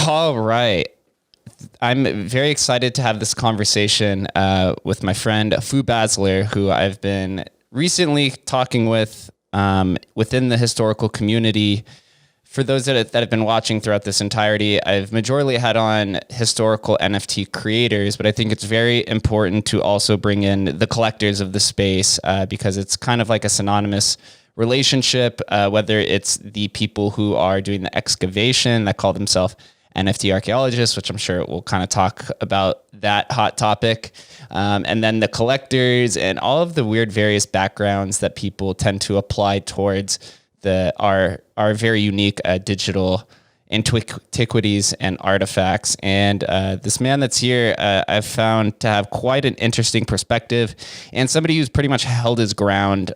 All right. I'm very excited to have this conversation with my friend Foobazzer, who I've been recently talking with within the historical community. For those that have been watching throughout this entirety, I've majorly had on historical NFT creators, but I think it's very important to also bring in the collectors of the space because it's kind of like a synonymous relationship, whether it's the people who are doing the excavation that call themselves NFT archaeologists, which I'm sure we'll kind of talk about that hot topic. And then the collectors and all of the weird various backgrounds that people tend to apply towards our very unique digital antiquities and artifacts. And this man that's here, I've found to have quite an interesting perspective and somebody who's pretty much held his ground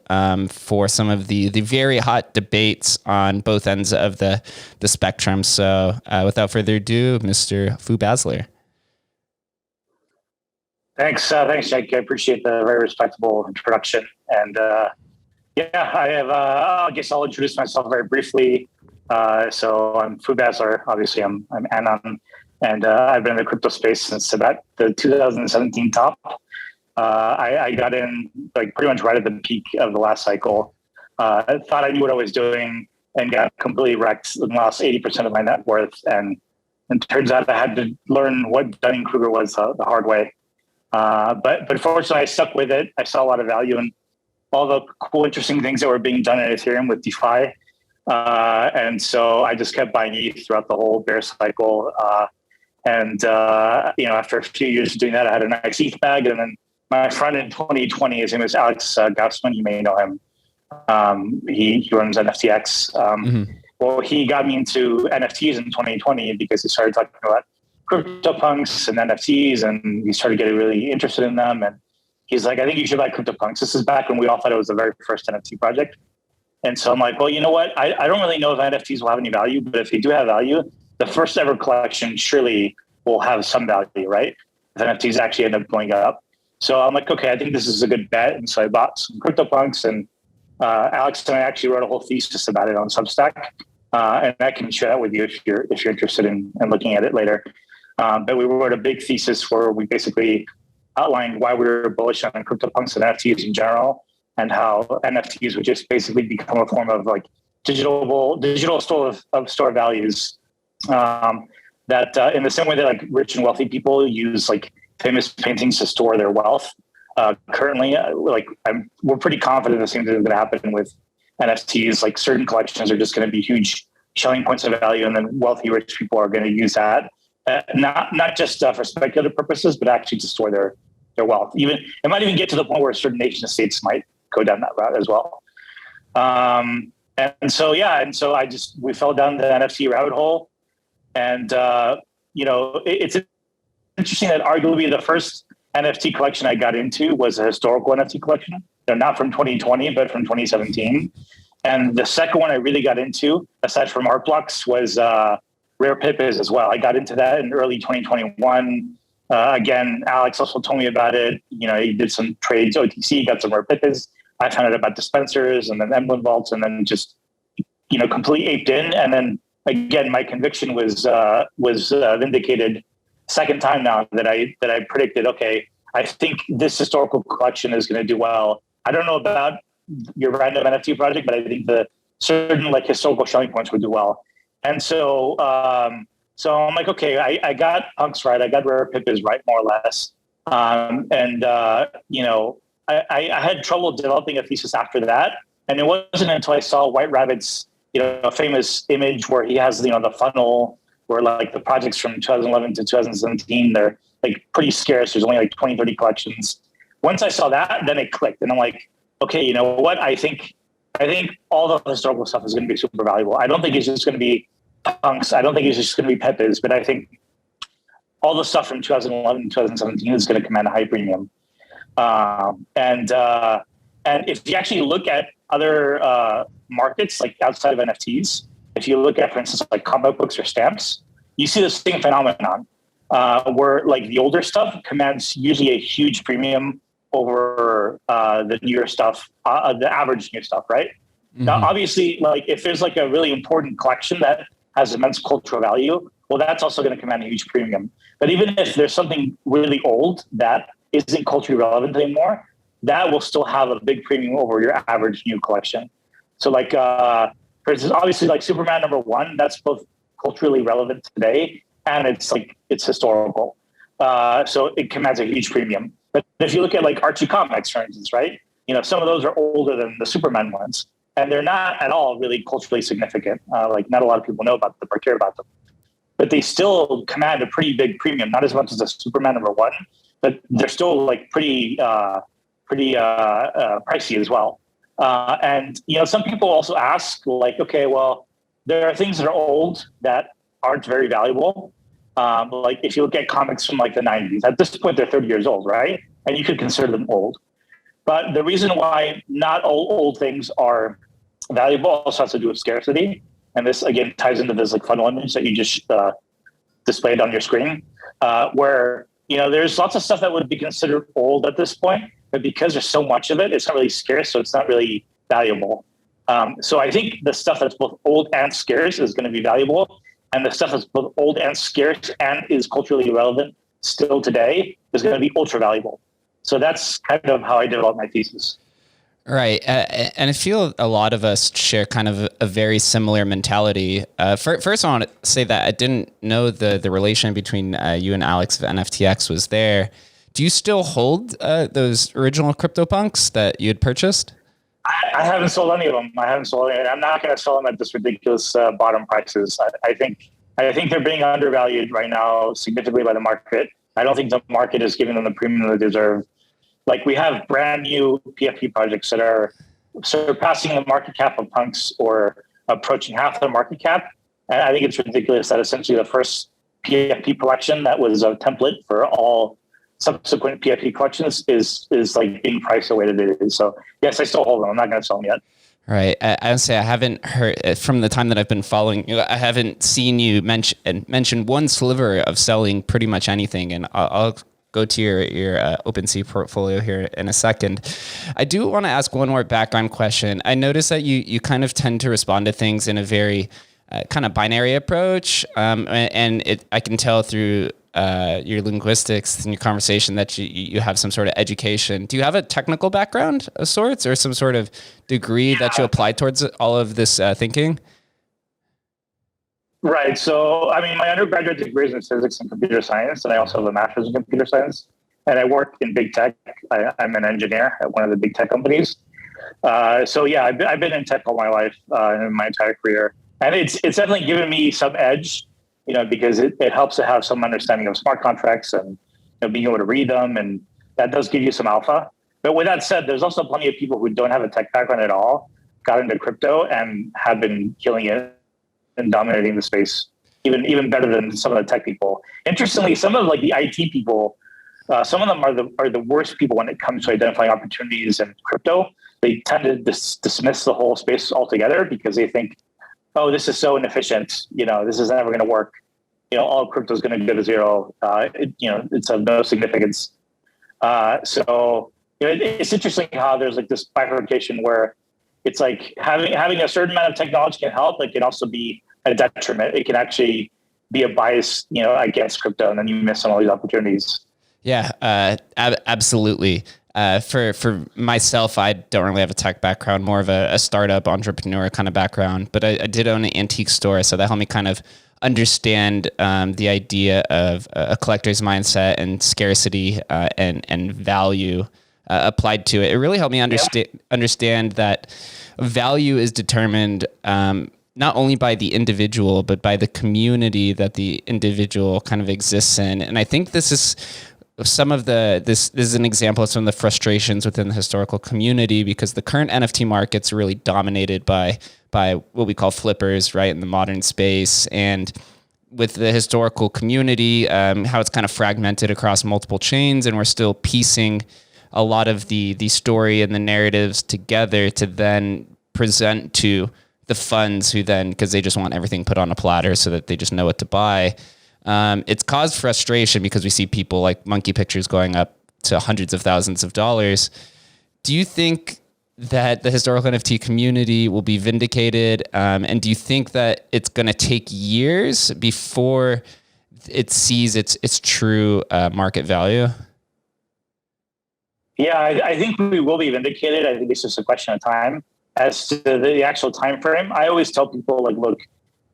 for some of the very hot debates on both ends of the spectrum. So without further ado, Mr. Foobazzer. Thanks, Jake. I appreciate the very respectable introduction. And I guess I'll introduce myself very briefly. So I'm Foobazzler. Obviously, I'm Anon, and I've been in the crypto space since about the 2017 top. I got in like pretty much right at the peak of the last cycle. I thought I knew what I was doing and got completely wrecked and lost 80% of my net worth. And it turns out I had to learn what Dunning-Kruger was the hard way. But fortunately, I stuck with it. I saw a lot of value in all the cool, interesting things that were being done in Ethereum with DeFi. And so I just kept buying ETH throughout the whole bear cycle. After a few years of doing that, I had a nice ETH bag. And then my friend in 2020, his name is Alex Gaussman. You may know him. He runs NFTX. Well, he got me into NFTs in 2020 because he started talking about cryptopunks and NFTs, and he started getting really interested in them. And he's like, I think you should buy CryptoPunks. This is back when we all thought it was the very first NFT project. And so I'm like, well, you know what? I don't really know if NFTs will have any value, but if they do have value, the first ever collection surely will have some value, right? If NFTs actually end up going up. So I'm like, okay, I think this is a good bet. And so I bought some CryptoPunks, and Alex and I actually wrote a whole thesis about it on Substack. And I can share that with you if you're interested in looking at it later. But we wrote a big thesis where we basically outlined why we were bullish on CryptoPunks and NFTs in general, and how NFTs would just basically become a form of like digital store of values. That in the same way that like rich and wealthy people use like famous paintings to store their wealth. Currently, we're pretty confident the same thing is going to happen with NFTs. Like certain collections are just going to be huge selling points of value, and then wealthy rich people are going to use that. Not just for speculative purposes, but actually to store their wealth. Even it might even get to the point where certain nation states might go down that route as well. So we fell down the NFT rabbit hole, and it's interesting that arguably the first NFT collection I got into was a historical NFT collection. Not from 2020, but from 2017. And the second one I really got into, aside from art blocks, was Rare Pippas as well. I got into that in early 2021. Again, Alex also told me about it. He did some trades, OTC, got some Rare Pippas. I found out about dispensers and then emblem vaults, and then just, completely aped in. And then again, my conviction was vindicated second time now that I predicted, okay, I think this historical collection is going to do well. I don't know about your random NFT project, but I think the certain like historical selling points would do well. And so I'm like, okay, I got punks right. I got Rare Pippas right, more or less. I had trouble developing a thesis after that. And it wasn't until I saw White Rabbit's, famous image where he has, the funnel where like the projects from 2011 to 2017, they're like pretty scarce. There's only like 20, 30 collections. Once I saw that, then it clicked. And I'm like, okay, you know what? I think all the historical stuff is going to be super valuable. I don't think it's just going to be punks. I don't think it's just going to be Peppas, but I think all the stuff from 2011 and 2017 is going to command a high premium. And if you actually look at other markets, like outside of NFTs, if you look at, for instance, like comic books or stamps, you see the same phenomenon where like the older stuff commands usually a huge premium over the newer stuff, the average new stuff, right? Mm-hmm. Now, obviously, like if there's like a really important collection that has immense cultural value, well, that's also going to command a huge premium. But even if there's something really old that isn't culturally relevant anymore, that will still have a big premium over your average new collection. So like, for instance, obviously like Superman #1, that's both culturally relevant today and it's historical. So it commands a huge premium. But if you look at like Archie comics, for instance, right? Some of those are older than the Superman ones, and they're not at all really culturally significant. Like not a lot of people know about them or care about them, but they still command a pretty big premium. Not as much as the Superman #1, but they're still like pretty pricey as well. And some people also ask like, okay, well, there are things that are old that aren't very valuable. Like if you look at comics from like the 90s, at this point they're 30 years old, right? And you could consider them old. But the reason why not all old things are valuable also has to do with scarcity. And this again ties into this like funnel image that you just displayed on your screen, where there's lots of stuff that would be considered old at this point, but because there's so much of it, it's not really scarce, so it's not really valuable. So I think the stuff that's both old and scarce is going to be valuable, and the stuff that's both old and scarce and is culturally relevant still today is going to be ultra valuable. So that's kind of how I developed my thesis. Right. And I feel a lot of us share kind of a very similar mentality. First, I want to say that I didn't know the relation between you and Alex of NFTX was there. Do you still hold those original CryptoPunks that you had purchased? I haven't sold any of them. I'm not going to sell them at this ridiculous bottom prices. I think they're being undervalued right now significantly by the market. I don't think the market is giving them the premium they deserve. Like we have brand new PFP projects that are surpassing the market cap of punks or approaching half the market cap. And I think it's ridiculous that essentially the first PFP collection that was a template for all subsequent PFP collections is like being priced the way that it is. So yes, I still hold them. I'm not going to sell them yet. Right. I would say I haven't heard from the time that I've been following you. I haven't seen you mention one sliver of selling pretty much anything. And I'll go to your OpenSea portfolio here in a second. I do want to ask one more background question. I noticed that you kind of tend to respond to things in a very kind of binary approach. And I can tell through your linguistics and your conversation that you have some sort of education. Do you have a technical background of sorts or some sort of degree that you apply towards all of this thinking? Right. So, I mean, my undergraduate degree is in physics and computer science, and I also have a master's in computer science. And I work in big tech. I'm an engineer at one of the big tech companies. So, yeah, I've been in tech all my life, in my entire career. And it's definitely given me some edge, because it helps to have some understanding of smart contracts and being able to read them. And that does give you some alpha. But with that said, there's also plenty of people who don't have a tech background at all, got into crypto and have been killing it and dominating the space even better than some of the tech people. Interestingly, some of like the IT people, some of them are the worst people when it comes to identifying opportunities in crypto. They tend to dismiss the whole space altogether because they think, oh, this is so inefficient. This is never going to work. All crypto is going to go to zero. It's of no significance. So it's interesting how there's like this bifurcation where it's like having a certain amount of technology can help, but it can also be a detriment. It can actually be a bias, against crypto, and then you miss on all these opportunities. Yeah, absolutely. For myself, I don't really have a tech background, more of a startup entrepreneur kind of background, but I did own an antique store, so that helped me kind of understand the idea of a collector's mindset and scarcity and value applied to it. It really helped me understand that value is determined not only by the individual, but by the community that the individual kind of exists in. And I think this is this is an example of some of the frustrations within the historical community, because the current NFT market's really dominated by what we call flippers, right, in the modern space. And with the historical community, how it's kind of fragmented across multiple chains, and we're still piecing a lot of the story and the narratives together to then present to the funds who then, because they just want everything put on a platter so that they just know what to buy. It's caused frustration because we see people like monkey pictures going up to hundreds of thousands of dollars. Do you think that the historical NFT community will be vindicated? And do you think that it's going to take years before it sees its true market value? Yeah, I think we will be vindicated. I think it's just a question of time. As to the actual time frame, I always tell people, like, look,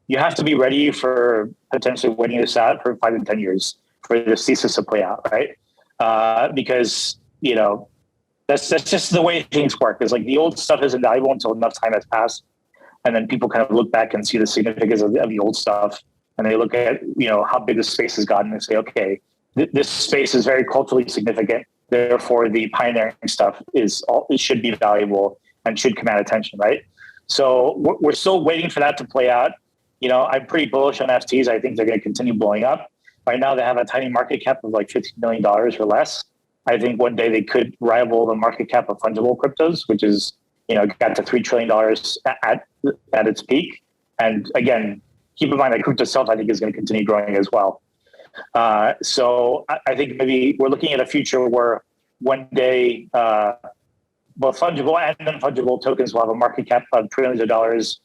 you have to be ready for potentially waiting this out for 5 to 10 years for this thesis to play out, right? Because, you know, that's just the way things work. Is like the old stuff isn't valuable until enough time has passed, and then people kind of look back and see the significance of the old stuff, and they look at, you know, how big the space has gotten and say, okay, this space is very culturally significant. Therefore, the pioneering stuff it should be valuable and should command attention, right? So we're still waiting for that to play out. You know, I'm pretty bullish on NFTs. I think they're going to continue blowing up. Right now, they have a tiny market cap of like $15 million or less. I think one day they could rival the market cap of fungible cryptos, which is, you know, got to $3 trillion at its peak. And again, keep in mind that crypto itself, I think, is going to continue growing as well. So I think maybe we're looking at a future where one day both fungible and non-fungible tokens will have a market cap of trillions of dollars.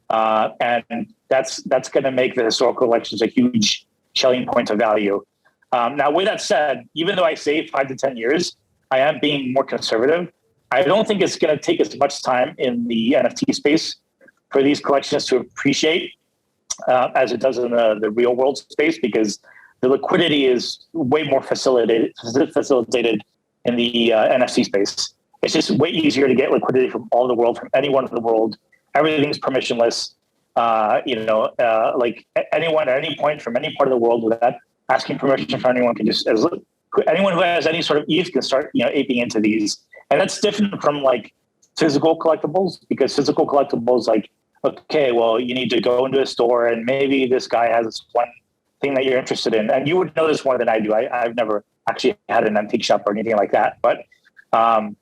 And that's going to make the historical collections a huge selling point of value. Now, with that said, even though I say 5 to 10 years, I am being more conservative. I don't think it's going to take as much time in the NFT space for these collections to appreciate as it does in the real world space, because the liquidity is way more facilitated in the NFT space. It's just way easier to get liquidity from all the world, from anyone in the world. Everything's permissionless. Like anyone at any point from any part of the world without asking permission from anyone can just, anyone who has any sort of ETH can start, you know, aping into these. And that's different from like physical collectibles, because physical collectibles, like, okay, well, you need to go into a store and maybe this guy has this one thing that you're interested in. And you would know this more than I do. I've never actually had an antique shop or anything like that. But and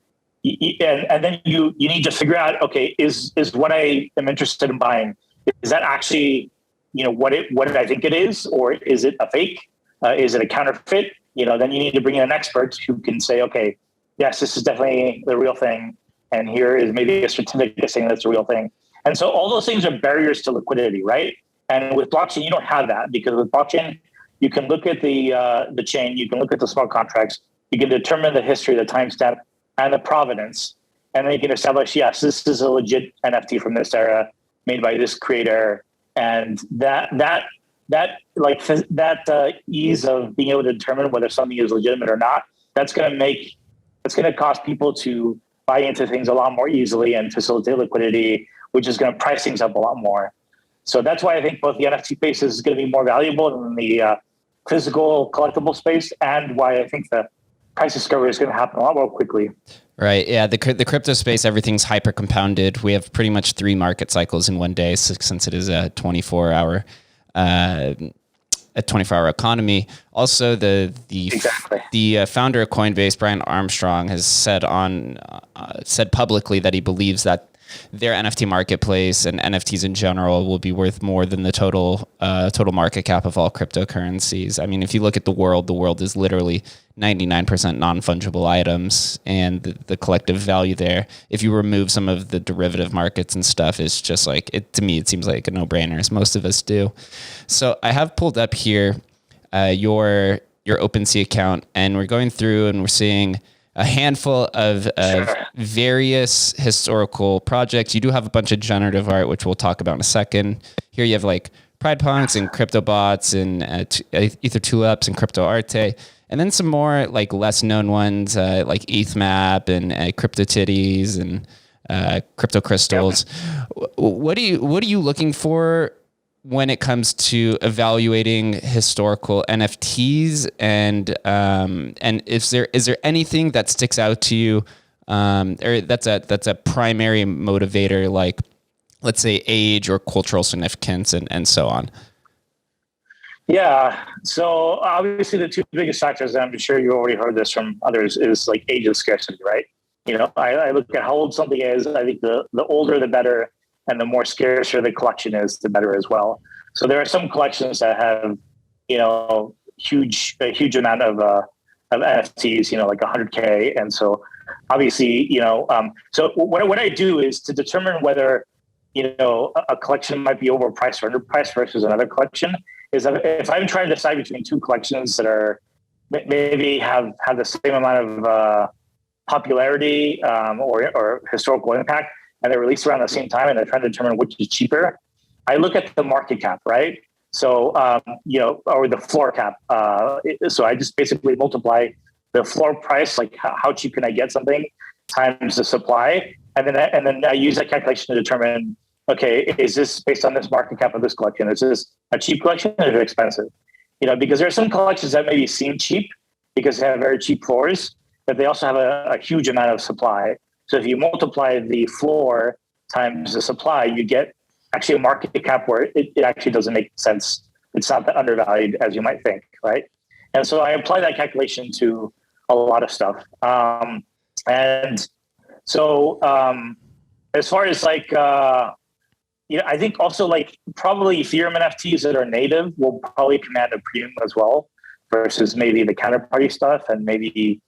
then you need to figure out, okay, is what I am interested in buying, is that actually, you know, what did I think it is, or is it a fake? Is it a counterfeit? You know, then you need to bring in an expert who can say, okay, yes, this is definitely the real thing, and here is maybe a certificate saying that's the real thing. And so all those things are barriers to liquidity, right? And with blockchain, you don't have that, because with blockchain, you can look at the chain, you can look at the smart contracts, you can determine the history, the timestamp, and the provenance, and then you can establish, yes, this is a legit NFT from this era, made by this creator, and that ease of being able to determine whether something is legitimate or not, that's going to cause people to buy into things a lot more easily and facilitate liquidity, which is going to price things up a lot more. So that's why I think both the NFT space is going to be more valuable than the physical collectible space, and why I think the price discovery is going to happen a lot more quickly. Right. Yeah. The crypto space, everything's hyper compounded. We have pretty much 3 market cycles in one day, since it is a 24-hour economy. Also, the founder of Coinbase, Brian Armstrong, has said publicly that he believes that their NFT marketplace and NFTs in general will be worth more than the total market cap of all cryptocurrencies. I mean, if you look at the world is literally 99% non-fungible items, and the collective value there, if you remove some of the derivative markets and stuff, is just like, to me, it seems like a no-brainer, as most of us do. So I have pulled up here your OpenSea account, and we're going through and we're seeing a handful of various historical projects. You do have a bunch of generative art, which we'll talk about in a second. Here you have like Pride Punks and CryptoBots and Ether Tulips and Crypto Arte. And then some more like less known ones like ETHMap and CryptoTitties and Crypto Crystals. Yep. What are you looking for when it comes to evaluating historical NFTs, and is there anything that sticks out to you, or that's a primary motivator, like let's say age or cultural significance and so on? Yeah. So obviously the 2 biggest factors, and I'm sure you already heard this from others, is like age and scarcity, right? You know, I look at how old something is. I think the older the better, and the more scarcer the collection is, the better as well. So there are some collections that have, you know, a huge amount of NFTs, you know, like 100K. And so obviously, so what I do is to determine whether, a collection might be overpriced or underpriced versus another collection, is that if I'm trying to decide between two collections that are maybe have the same amount of popularity or historical impact, and they're released around the same time, and they're trying to determine which is cheaper, I look at the market cap, right? So, or the floor cap. So I just basically multiply the floor price, like how cheap can I get something, times the supply, and then I use that calculation to determine, okay, is this based on this market cap of this collection? Is this a cheap collection or is it expensive? Because there are some collections that maybe seem cheap because they have very cheap floors, but they also have a huge amount of supply. So if you multiply the floor times the supply, you get actually a market cap where it actually doesn't make sense. It's not that undervalued as you might think, right? And so I apply that calculation to a lot of stuff. And so as far as I think also probably Ethereum NFTs that are native will probably command a premium as well versus maybe the counterparty stuff and maybe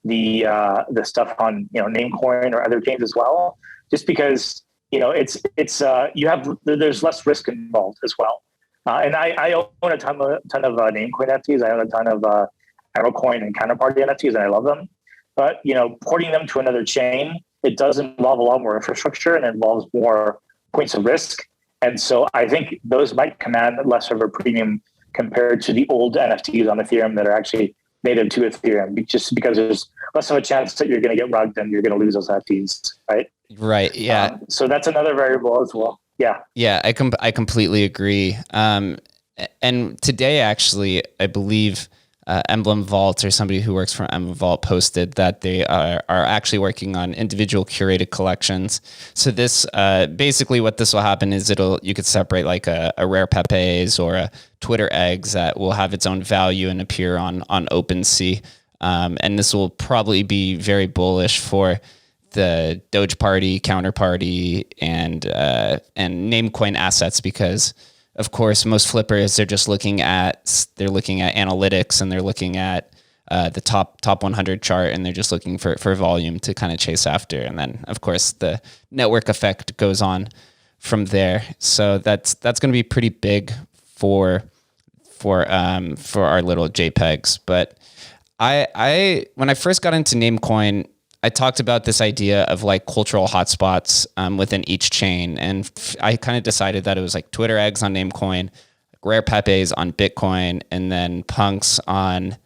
the stuff on Namecoin or other chains as well, just because there's less risk involved as well. And I own a ton of Namecoin NFTs. I own a ton of Coin and counterparty NFTs, and I love them. But porting them to another chain, it does involve a lot more infrastructure and involves more points of risk. And so I think those might command less of a premium compared to the old NFTs on Ethereum that are actually native to Ethereum, just because there's less of a chance that you're going to get rugged and you're going to lose those NFTs, right? Right. Yeah. So that's another variable as well. Yeah. Yeah, I completely agree. And today, actually, I believe Emblem Vault or somebody who works for Emblem Vault posted that they are actually working on individual curated collections. So this basically what this will happen is you could separate like a rare Pepe's or a Twitter eggs that will have its own value and appear on OpenSea. And this will probably be very bullish for the Doge Party, Counterparty, and Namecoin assets, because of course most flippers they're looking at analytics, and they're looking at the top 100 chart, and they're just looking for volume to kind of chase after, and then of course the network effect goes on from there. So that's going to be pretty big for our little JPEGs. But I when I first got into Namecoin, I talked about this idea of like cultural hotspots within each chain. And I kind of decided that it was like Twitter eggs on Namecoin, rare Pepe's on Bitcoin, and then punks on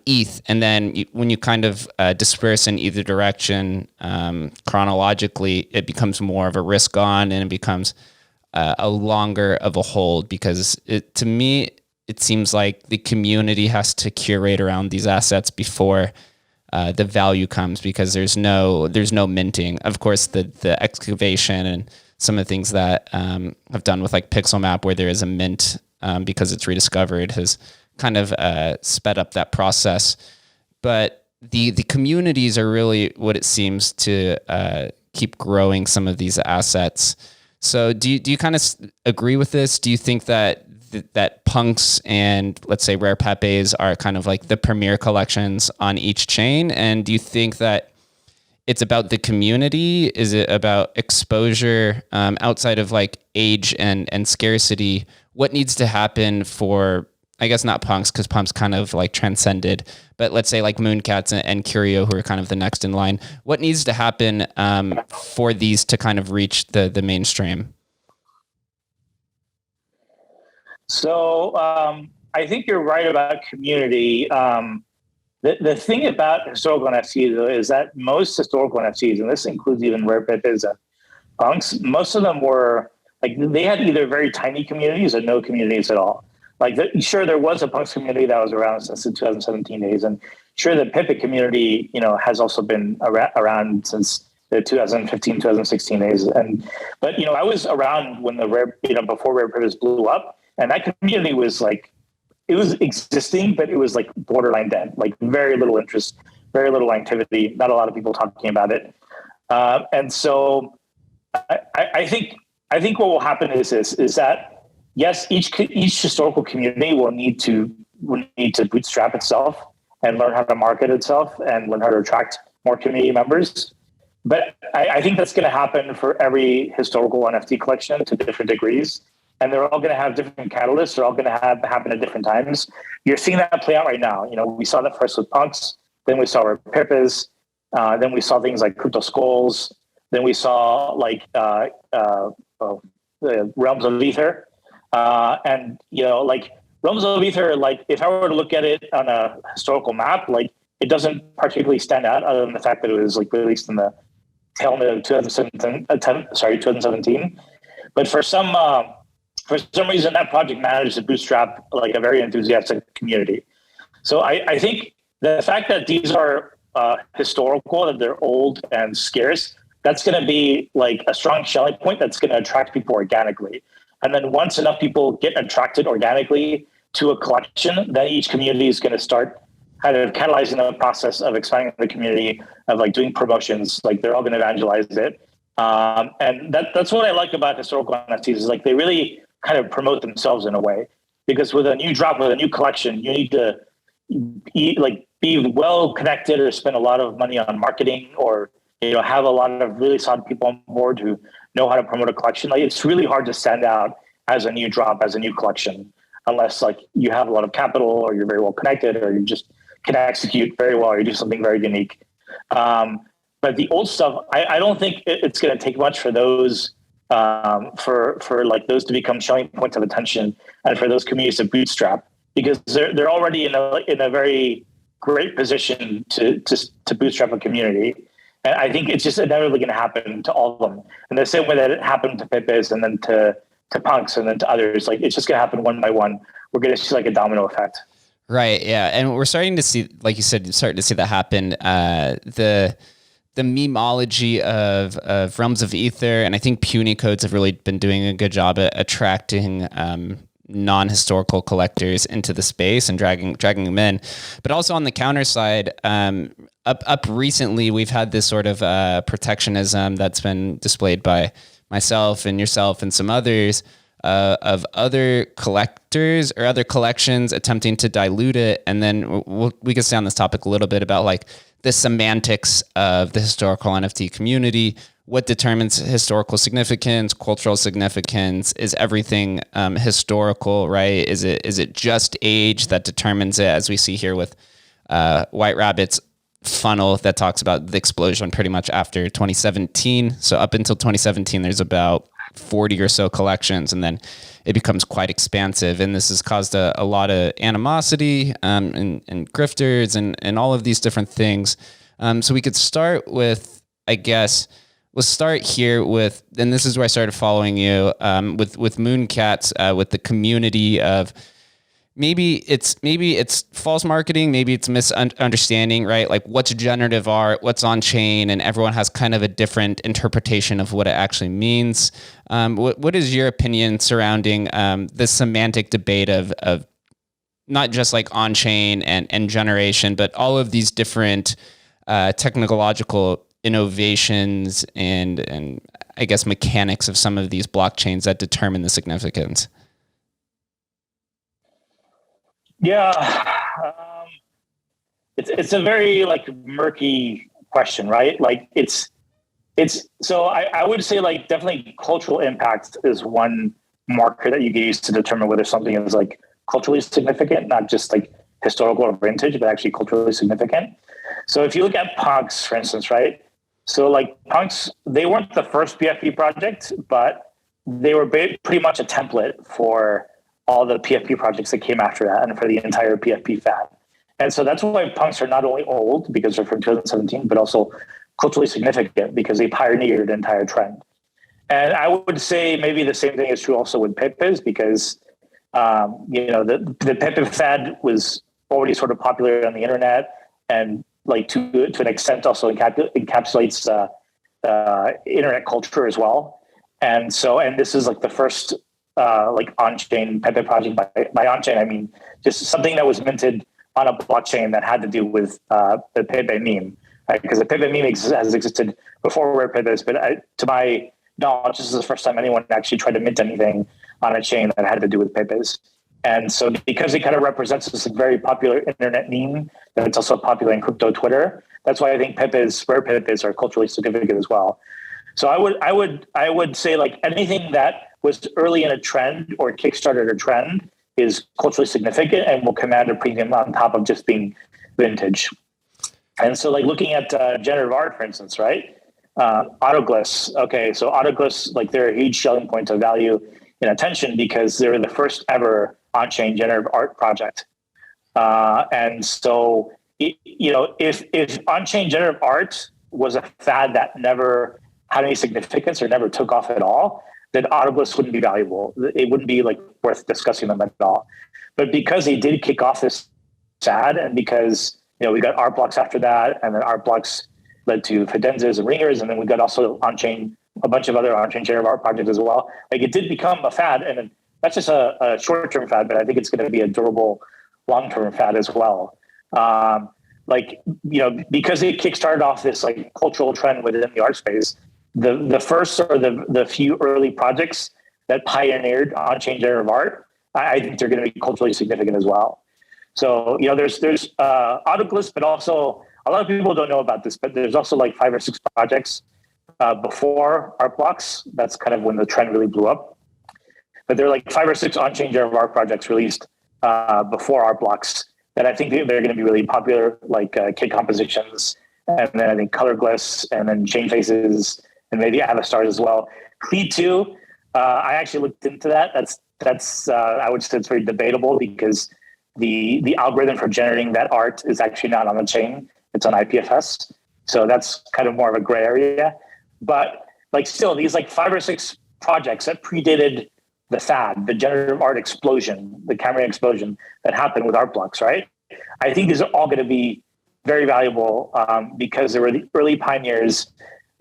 ETH. And then when you kind of disperse in either direction chronologically, it becomes more of a risk on, and it becomes a longer of a hold, because to me, it seems like the community has to curate around these assets before the value comes, because there's no minting. Of course, the excavation and some of the things that I've done with like Pixel Map, where there is a mint because it's rediscovered, has kind of sped up that process. But the communities are really what it seems to keep growing some of these assets. So do you kind of agree with this? Do you think that punks and, let's say, rare Pepe's are kind of like the premier collections on each chain? And do you think that it's about the community? Is it about exposure outside of like age and scarcity? What needs to happen for, I guess not punks, because punks kind of like transcended, but let's say like Mooncats and Curio, who are kind of the next in line. What needs to happen for these to kind of reach the mainstream? So I think you're right about community. The thing about historical NFTs, though, is that most historical NFTs, and this includes even rare Pepe's and punks, most of them were like, they had either very tiny communities or no communities at all. Like, sure, there was a punks community that was around since the 2017 days, and sure, the Pepe community, has also been around since the 2015, 2016 days. But I was around when the rare, before rare Pepe's blew up. And that community was like, it was existing, but it was like borderline dead, like very little interest, very little activity, not a lot of people talking about it. And so I think what will happen is that, yes, each historical community will need to bootstrap itself and learn how to market itself and learn how to attract more community members. But I think that's going to happen for every historical NFT collection to different degrees. And they're all going to have different catalysts. They're all going to happen at different times. You're seeing that play out right now. We saw that first with punks. Then we saw Pippas. Then we saw things like crypto skulls. Then we saw the realms of ether. And realms of ether, if I were to look at it on a historical map, it doesn't particularly stand out other than the fact that it was released in the tail end of 2017. But for some reason, that project managed to bootstrap a very enthusiastic community. So I think the fact that these are historical, that they're old and scarce, that's going to be a strong selling point that's going to attract people organically. And then once enough people get attracted organically to a collection, then each community is going to start kind of catalyzing the process of expanding the community, of doing promotions. They're all going to evangelize it. And that's what I like about historical NFTs is they really kind of promote themselves in a way, because with a new drop, with a new collection, you need to be well connected or spend a lot of money on marketing, or have a lot of really solid people on board who know how to promote a collection. It's really hard to stand out as a new drop, as a new collection, unless you have a lot of capital, or you're very well connected, or you just can execute very well, or you do something very unique. But the old stuff, I don't think it's going to take much for those for those to become selling points of attention, and for those communities to bootstrap, because they're already in a very great position to bootstrap a community. And I think it's just inevitably going to happen to all of them. In the same way that it happened to Pippas, and then to punks, and then to others. It's just going to happen one by one. We're going to see a domino effect. Right. Yeah. And we're starting to see, like you said, starting to see that happen. The memeology of realms of ether, and I think puny codes have really been doing a good job at attracting non-historical collectors into the space and dragging them in. But also on the counter side, up recently, we've had this sort of protectionism that's been displayed by myself and yourself and some others, of other collectors or other collections attempting to dilute it. And then we can stay on this topic a little bit about the semantics of the historical NFT community. What determines historical significance, cultural significance? Is everything historical, right? Is it just age that determines it, as we see here with White Rabbit's funnel that talks about the explosion pretty much after 2017. So up until 2017, there's about 40 or so collections, and then it becomes quite expansive. And this has caused a lot of animosity and grifters and all of these different things. So we could start with, I guess, we'll start here with, and this is where I started following you, with Mooncats, with the community of maybe it's false marketing, maybe it's misunderstanding, right? What's generative art, what's on chain, and everyone has kind of a different interpretation of what it actually means. What is your opinion surrounding the semantic debate of not just on chain and generation, but all of these different technological innovations and I guess mechanics of some of these blockchains that determine the significance? Yeah, it's a very murky question, right? It's so I would say definitely cultural impact is one marker that you can use to determine whether something is culturally significant, not just historical or vintage, but actually culturally significant. So if you look at punks, for instance, right? So punks, they weren't the first PFP project, but they were pretty much a template for all the PFP projects that came after that, and for the entire PFP fad. And so that's why punks are not only old because they're from 2017, but also culturally significant because they pioneered the entire trend. And I would say maybe the same thing is true also with Pippas, because the Pippa fad was already sort of popular on the internet, and to an extent also encapsulates internet culture as well. And this is the first on-chain Pepe project. By on-chain, I mean just something that was minted on a blockchain that had to do with the Pepe meme, right? Because the Pepe meme has existed before Rare Pepes, but to my knowledge, this is the first time anyone actually tried to mint anything on a chain that had to do with Pepes. And so because it kind of represents this very popular internet meme, that it's also popular in crypto Twitter. That's why I think rare Pip are culturally significant as well. So I would say like anything that was early in a trend or kickstarted a trend is culturally significant and will command a premium on top of just being vintage. And so like looking at generative art, for instance, right? Autoglyphs. Okay, so autoglyphs, like they're a huge selling point of value in attention because they're the first ever on-chain generative art project. And so, if on-chain generative art was a fad that never had any significance or never took off at all, then autoglyphs wouldn't be valuable. It wouldn't be like worth discussing them at all. But because they did kick off this fad, and because we got art blocks after that, and then art blocks led to Fidenzas and Ringers, and then we got also on-chain, a bunch of other on-chain generative art projects as well. Like it did become a fad, and that's just a short-term fad, but I think it's going to be a durable long-term fad as well. Because it kickstarted off this like cultural trend within the art space, the first or the few early projects that pioneered on-chain generative art, I think they're going to be culturally significant as well. So, there's autoglyphs, but also a lot of people don't know about this, but there's also like 5 or 6 projects before art blocks. That's kind of when the trend really blew up. But there are like 5 or 6 on-chain generative art projects released before art blocks that I think they're going to be really popular, like kit compositions, and then I think color glyphs, and then chain faces, and maybe avatars as well. Cleat 2, I actually looked into that. That's I would say it's very debatable because the algorithm for generating that art is actually not on the chain; it's on IPFS. So that's kind of more of a gray area. But like still, these like 5 or 6 projects that predated the fad, the generative art explosion, the Cambrian explosion that happened with art blocks, right? I think these are all going to be very valuable because they were the early pioneers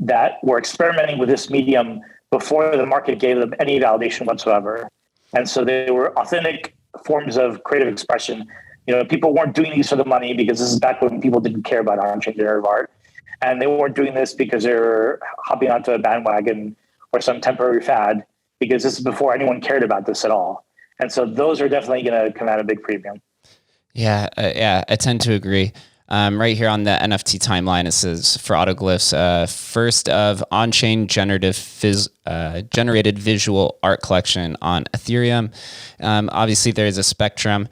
that were experimenting with this medium before the market gave them any validation whatsoever. And so they were authentic forms of creative expression. People weren't doing these for the money because this is back when people didn't care about on-chain generative art. And they weren't doing this because they were hopping onto a bandwagon or some temporary fad, because this is before anyone cared about this at all. And so those are definitely going to come at a big premium. Yeah, I tend to agree. Right here on the NFT timeline, it says for autoglyphs, first of on-chain generated visual art collection on Ethereum. Obviously, there is a spectrum.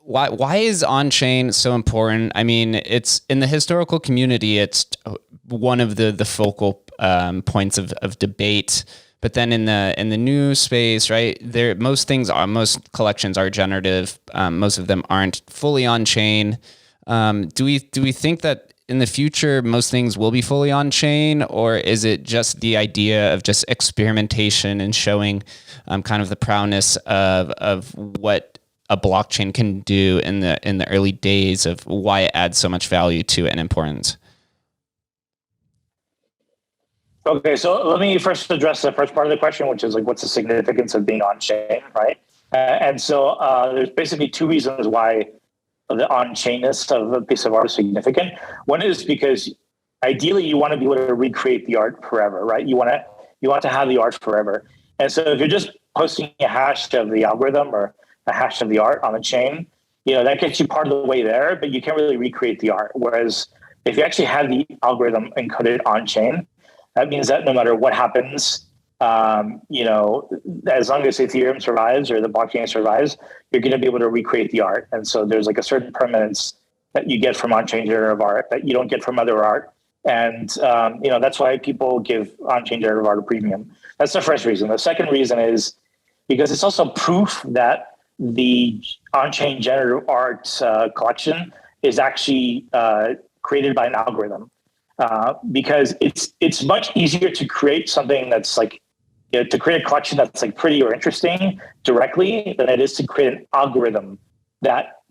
Why is on-chain so important? I mean, it's in the historical community, it's one of the focal points of debate. But then in the new space, right, most collections are generative. Most of them aren't fully on chain. Do we think that in the future most things will be fully on chain, or is it just the idea of just experimentation and showing kind of the prowess of what a blockchain can do in the early days of why it adds so much value to it and importance? Okay, so let me first address the first part of the question, which is like, what's the significance of being on chain, right? And so there's basically 2 reasons why the on-chainness of a piece of art is significant. One is because ideally you want to be able to recreate the art forever, right? You want to have the art forever. And so if you're just posting a hash of the algorithm or a hash of the art on the chain, that gets you part of the way there, but you can't really recreate the art. Whereas if you actually have the algorithm encoded on chain, that means that no matter what happens, as long as Ethereum survives or the blockchain survives, you're going to be able to recreate the art. And so there's like a certain permanence that you get from on-chain generative art that you don't get from other art. And, that's why people give on-chain generative art a premium. That's the first reason. The second reason is because it's also proof that the on-chain generative art collection is actually created by an algorithm. Because it's much easier to create something that's like, to create a collection that's like pretty or interesting directly than it is to create an algorithm that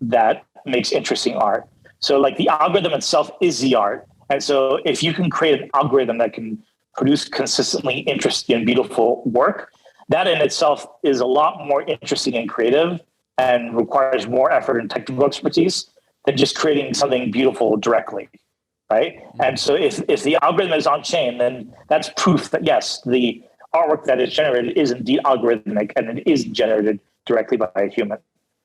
makes interesting art. So like the algorithm itself is the art. And so if you can create an algorithm that can produce consistently interesting and beautiful work, that in itself is a lot more interesting and creative and requires more effort and technical expertise than just creating something beautiful directly. Right. And so if the algorithm is on chain, then that's proof that, yes, the artwork that is generated is indeed algorithmic and it is generated directly by a human.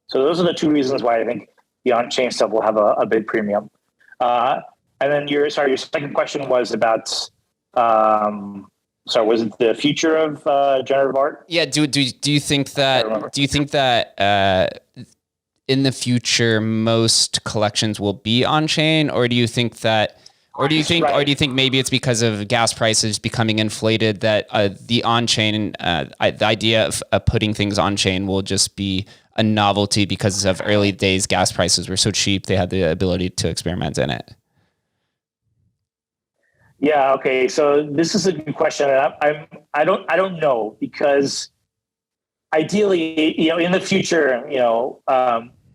So those are the two reasons why I think the on-chain stuff will have a big premium. And then your second question was about, was it the future of generative art? Yeah. Do you think that in the future most collections will be on chain, or do you think maybe it's because of gas prices becoming inflated that the on chain, the idea of putting things on chain will just be a novelty because of early days gas prices were so cheap they had the ability to experiment in it? Yeah. Okay. So this is a good question. I don't know, because ideally, in the future,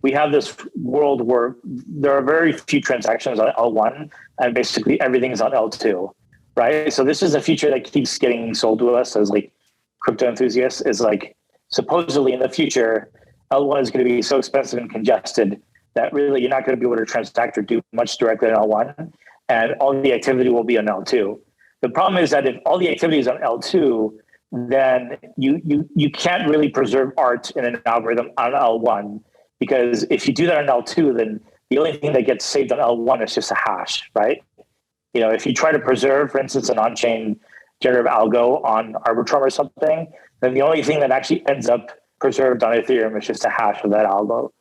we have this world where there are very few transactions on L1 and basically everything's on L2, right? So this is a feature that keeps getting sold to us as like crypto enthusiasts, is like supposedly in the future, L1 is going to be so expensive and congested that really you're not going to be able to transact or do much directly on L1, and all the activity will be on L2. The problem is that if all the activity is on L2, then you can't really preserve art in an algorithm on L1, because if you do that on L2, then the only thing that gets saved on L1 is just a hash, right? If you try to preserve, for instance, an on-chain generative algo on Arbitrum or something, then the only thing that actually ends up preserved on Ethereum is just a hash of that algo.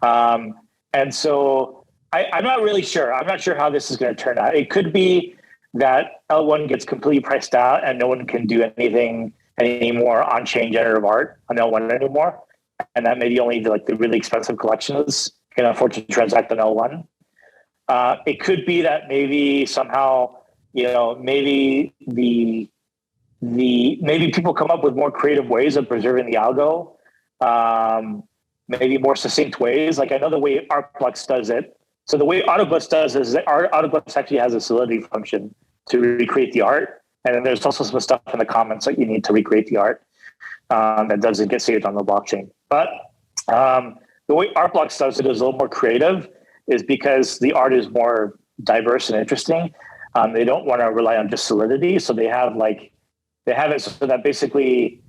And so I'm not really sure. I'm not sure how this is going to turn out. It could be that L1 gets completely priced out and no one can do anything anymore on-chain generative art on L1 anymore. And that maybe only the really expensive collections can afford to transact on L1. It could be that maybe somehow, maybe maybe people come up with more creative ways of preserving the algo, maybe more succinct ways. Like I know the way Artblocks does it. So the way Autoblocks does is that Autoblocks actually has a solidity function to recreate the art. And then there's also some stuff in the comments that you need to recreate the art that doesn't get saved on the blockchain. But the way Artblocks does it is a little more creative, is because the art is more diverse and interesting. They don't want to rely on just solidity. So they have it so that basically,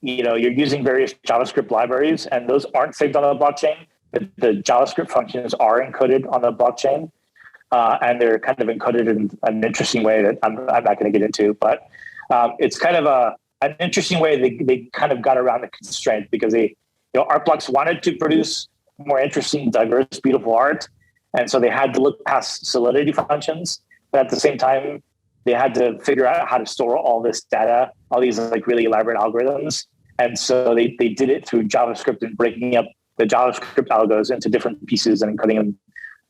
you're using various JavaScript libraries, and those aren't saved on the blockchain. The JavaScript functions are encoded on the blockchain, and they're kind of encoded in an interesting way that I'm not going to get into. But it's kind of an interesting way they kind of got around the constraint, because Artblocks wanted to produce more interesting, diverse, beautiful art, and so they had to look past solidity functions. But at the same time, they had to figure out how to store all this data, all these really elaborate algorithms. And so they did it through JavaScript and breaking up the JavaScript algos into different pieces and encoding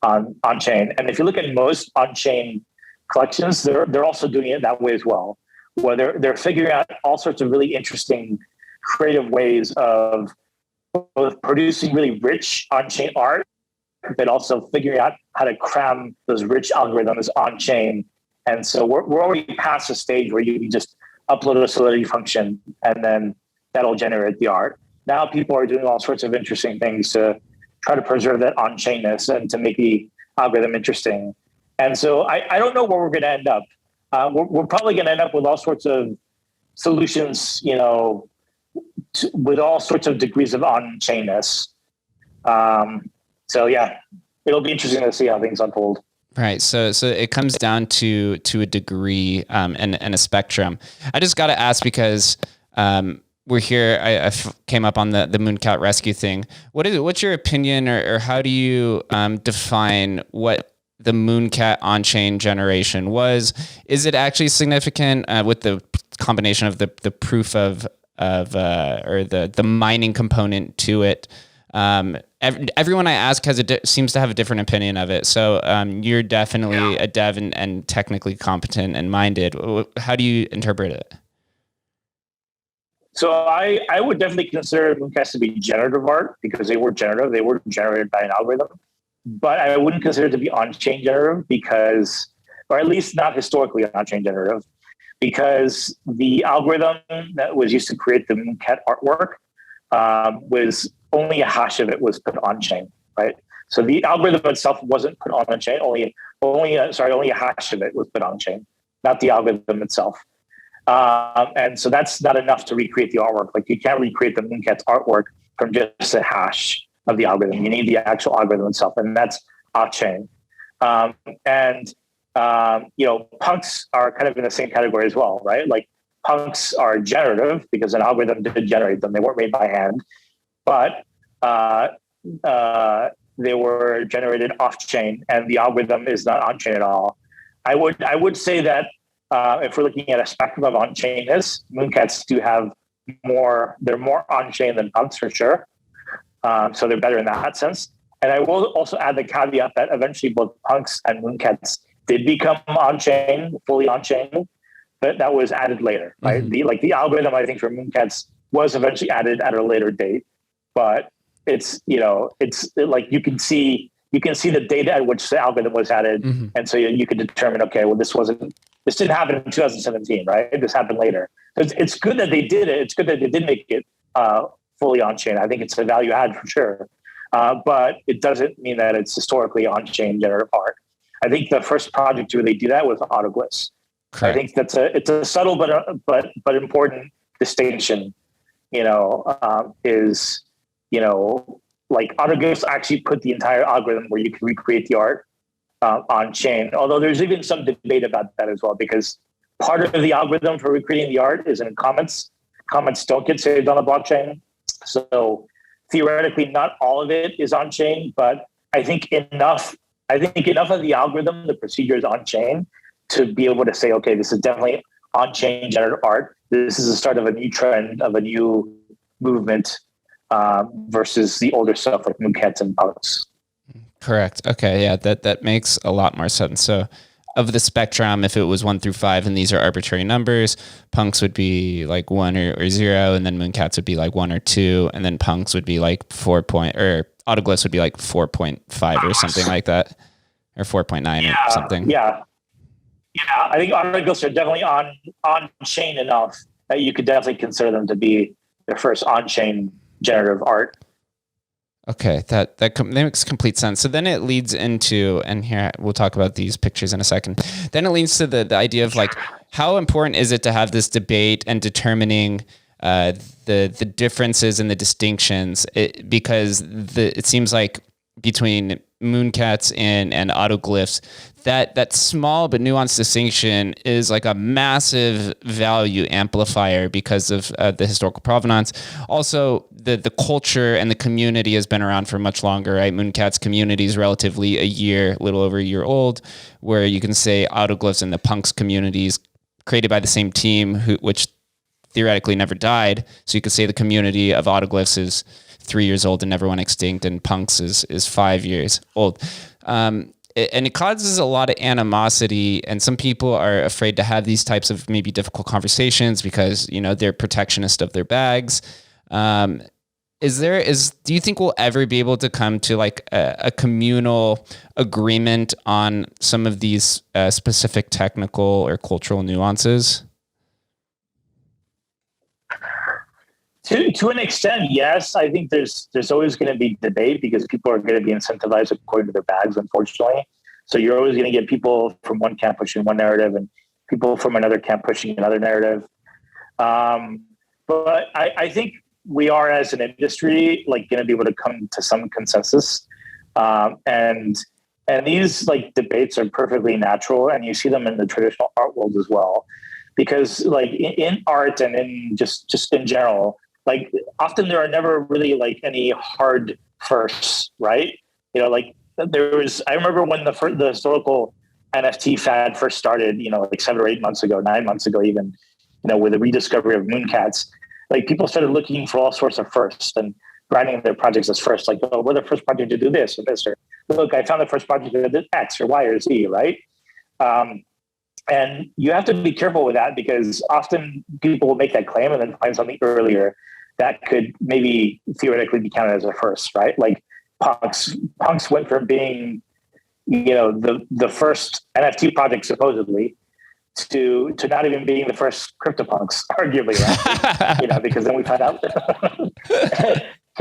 them on chain. And if you look at most on-chain collections, they're also doing it that way as well, where they're figuring out all sorts of really interesting, creative ways of both producing really rich on-chain art, but also figuring out how to cram those rich algorithms on-chain. And so we're already past the stage where you can just upload a solidity function and then that'll generate the art. Now people are doing all sorts of interesting things to try to preserve that on-chainness and to make the algorithm interesting. And so I don't know where we're going to end up. We're probably going to end up with all sorts of solutions, with all sorts of degrees of on-chainness. So yeah, it'll be interesting to see how things unfold. Right. So it comes down to a degree and a spectrum. I just got to ask, because we're here. I came up on the Mooncat rescue thing. What's your opinion, or how do you define what the Mooncat on-chain generation was? Is it actually significant with the combination of the proof of or the mining component to it? Everyone I ask seems to have a different opinion of it. So you're definitely a dev and technically competent and minded. How do you interpret it? So I would definitely consider Mooncats to be generative art, because they were generative. They were generated by an algorithm. But I wouldn't consider it to be on-chain generative, because, or at least not historically on-chain generative, because the algorithm that was used to create the Mooncat artwork was only a hash of it was put on chain, right? So the algorithm itself wasn't put on chain. Only a hash of it was put on chain, not the algorithm itself. And so that's not enough to recreate the artwork. Like you can't recreate the Mooncat's artwork from just a hash of the algorithm. You need the actual algorithm itself, and that's off-chain. Punks are kind of in the same category as well, right? Like punks are generative because an algorithm did generate them. They weren't made by hand, but they were generated off-chain, and the algorithm is not on-chain at all. I would say that if we're looking at a spectrum of on-chainness, Mooncats do have more. They're more on-chain than punks for sure. So they're better in that sense. And I will also add the caveat that eventually both punks and Mooncats did become on-chain, fully on-chain, but that was added later, right? Mm-hmm. The algorithm, I think, for Mooncats was eventually added at a later date, but it's like you can see the data at which the algorithm was added, Mm-hmm. and so you can determine, okay, well, this didn't happen in 2017, right? This happened later. It's good that they did it. It's good that they did make it fully on-chain. I think it's a value add for sure, but it doesn't mean that it's historically on-chain generative art. I think the first project to really do that was autoglyphs. Correct. I think it's a subtle but important distinction. Is like autoglyphs actually put the entire algorithm where you can recreate the art on chain. Although there's even some debate about that as well, because part of the algorithm for recreating the art is in comments. Comments don't get saved on the blockchain, so theoretically, not all of it is on chain. But I think enough of the algorithm, the procedure is on chain to be able to say, okay, this is definitely on chain generative art. This is the start of a new trend, of a new movement, versus the older stuff like Moocats and punks. Correct. Okay. Yeah. That makes a lot more sense. So of the spectrum, if it was 1 through 5, and these are arbitrary numbers, punks would be like 1 or 0, and then Moocats would be like 1 or 2, and then punks would be like or autoglyphs would be like 4.5 or something like that, or 4.9 or something. Yeah. I think autoglyphs are definitely on chain enough that you could definitely consider them to be the first on chain generative art. Okay, that makes complete sense. So then it leads into, and here we'll talk about these pictures in a second. Then it leads to the idea of like, how important is it to have this debate and determining the differences and the distinctions? Because it seems like between Mooncats and autoglyphs, that small but nuanced distinction is like a massive value amplifier because of the historical provenance. Also, the culture and the community has been around for much longer, right? Mooncats community is relatively a little over a year old, where you can say autoglyphs and the punks communities created by the same team, which theoretically never died. So you could say the community of autoglyphs is 3 years old and never went extinct, and punks is 5 years old. And it causes a lot of animosity, and some people are afraid to have these types of maybe difficult conversations because, they're protectionist of their bags. Do you think we'll ever be able to come to like a communal agreement on some of these specific technical or cultural nuances? To an extent, yes. I think there's always going to be debate because people are going to be incentivized according to their bags, unfortunately. So you're always going to get people from one camp pushing one narrative and people from another camp pushing another narrative. But I think we are, as an industry, like going to be able to come to some consensus. And these like debates are perfectly natural, and you see them in the traditional art world as well, because like in art and in just in general, like often there are never really like any hard firsts, right? Like I remember when the historical NFT fad first started, like 7 or 8 months ago, 9 months ago, even, with the rediscovery of Mooncats, like people started looking for all sorts of firsts and branding their projects as first, like, oh, we're the first project to do this or this, or look, I found the first project that did X or Y or Z, right? And you have to be careful with that because often people will make that claim and then find something earlier that could maybe theoretically be counted as a first, right? Like punks went from being, the first NFT project supposedly to not even being the first CryptoPunks, arguably, right? Because then we found out.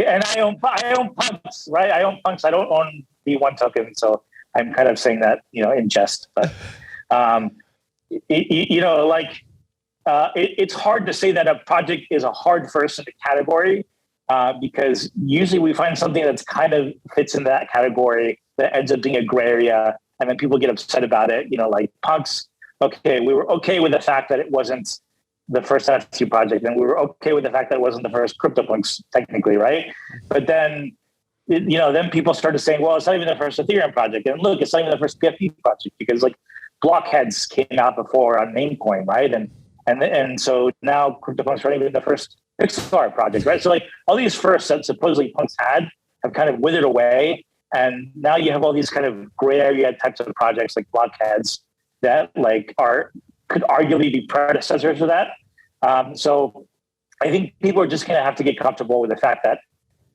And I own punks, right? I own punks. I don't own V1 token, so I'm kind of saying that, in jest, but. It's hard to say that a project is a hard first in the category because usually we find something that's kind of fits in that category that ends up being a gray area, and then people get upset about it. Like punks. Okay, we were okay with the fact that it wasn't the first NFT project, and we were okay with the fact that it wasn't the first CryptoPunks, technically, right? But then, then people started saying, well, it's not even the first Ethereum project, and look, it's not even the first PFP project, because like blockheads came out before on Namecoin, right? And so now CryptoPunks aren't even the first Pixar project, right? So like all these firsts that supposedly punks had have kind of withered away, and now you have all these kind of gray area types of projects like blockheads that like could arguably be predecessors of that. So I think people are just going to have to get comfortable with the fact that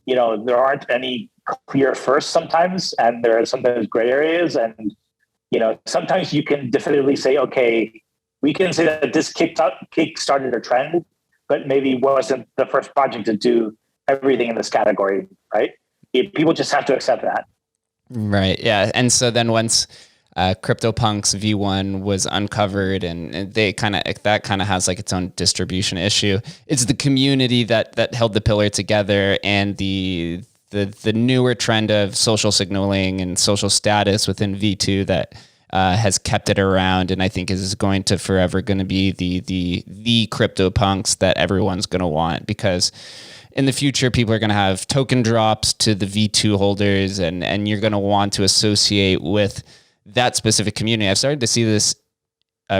there aren't any clear firsts sometimes, and there are sometimes gray areas, and sometimes you can definitively say, okay, we can say that this kick-started a trend, but maybe wasn't the first project to do everything in this category, right? People just have to accept that. Right. Yeah. And so then once CryptoPunks V1 was uncovered, and that kind of has like its own distribution issue. It's the community that held the pillar together, and the newer trend of social signaling and social status within V2 that has kept it around, and I think is going to forever going to be the CryptoPunks that everyone's going to want, because in the future, people are going to have token drops to the V2 holders, and you're going to want to associate with that specific community. I've started to see this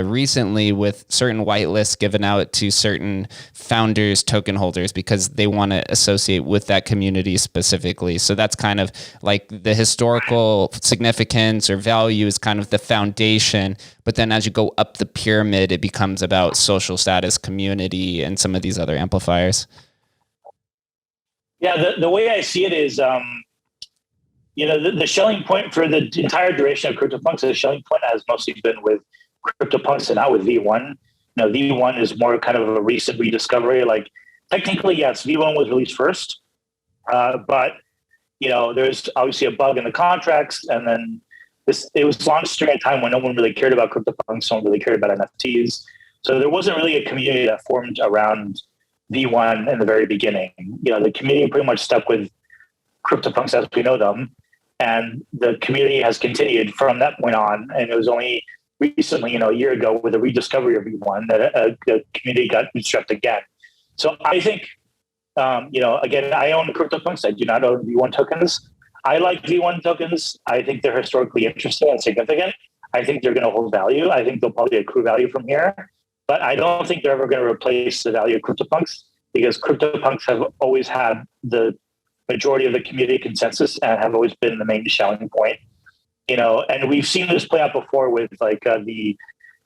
recently with certain whitelists given out to certain founders, token holders, because they want to associate with that community specifically. So that's kind of like the historical significance or value is kind of the foundation. But then as you go up the pyramid, it becomes about social status, community, and some of these other amplifiers. Yeah, the way I see it is, the shelling point for the entire duration of CryptoPunks, the shelling point has mostly been with CryptoPunks and not with V1. V1 is more kind of a recent rediscovery. Like technically, yes, V1 was released first, but there's obviously a bug in the contracts, and then it was launched during a time when no one really cared about CryptoPunks, no one really cared about NFTs. So there wasn't really a community that formed around V1 in the very beginning. The community pretty much stuck with CryptoPunks as we know them, and the community has continued from that point on. And it was only recently, a year ago, with the rediscovery of V1, that the community got bootstrapped again. So I think, again, I own CryptoPunks. I do not own V1 tokens. I like V1 tokens. I think they're historically interesting and significant. I think they're going to hold value. I think they'll probably accrue value from here. But I don't think they're ever going to replace the value of CryptoPunks, because CryptoPunks have always had the majority of the community consensus and have always been the main selling point. And we've seen this play out before with like the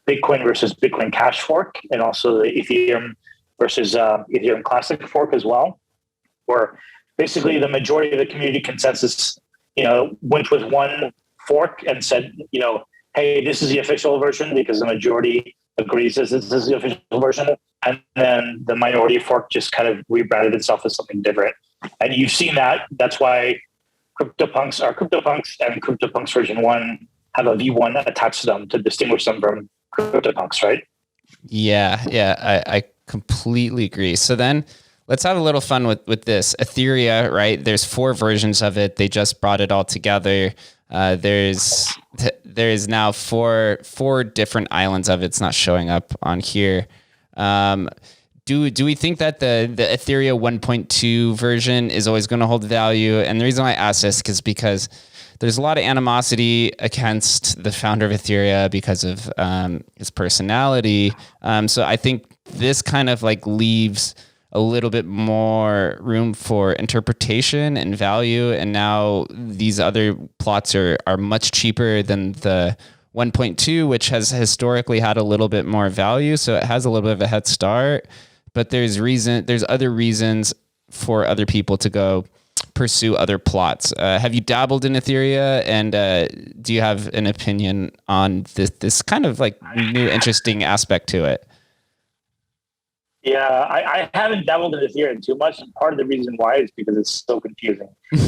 Bitcoin versus Bitcoin Cash fork, and also the Ethereum versus Ethereum Classic fork as well, where basically the majority of the community consensus, went with one fork and said, hey, this is the official version, because the majority agrees this is the official version. And then the minority fork just kind of rebranded itself as something different. And you've seen that. That's why CryptoPunks are CryptoPunks, and CryptoPunks version 1 have a V1 attached to them to distinguish them from CryptoPunks, right? Yeah, I completely agree. So then let's have a little fun with this. Ethereum, right? There's 4 versions of it. They just brought it all together. There's now four different islands of it. It's not showing up on here. Do we think that the Ethereum 1.2 version is always going to hold value? And the reason why I ask this is because there's a lot of animosity against the founder of Ethereum because of his personality. So I think this kind of like leaves a little bit more room for interpretation and value. And now these other plots are much cheaper than the 1.2, which has historically had a little bit more value. So it has a little bit of a head start, but there's other reasons for other people to go pursue other plots. Have you dabbled in Ethereum, and do you have an opinion on this kind of like new interesting aspect to it? Yeah, I haven't dabbled in Ethereum too much. And part of the reason why is because it's so confusing.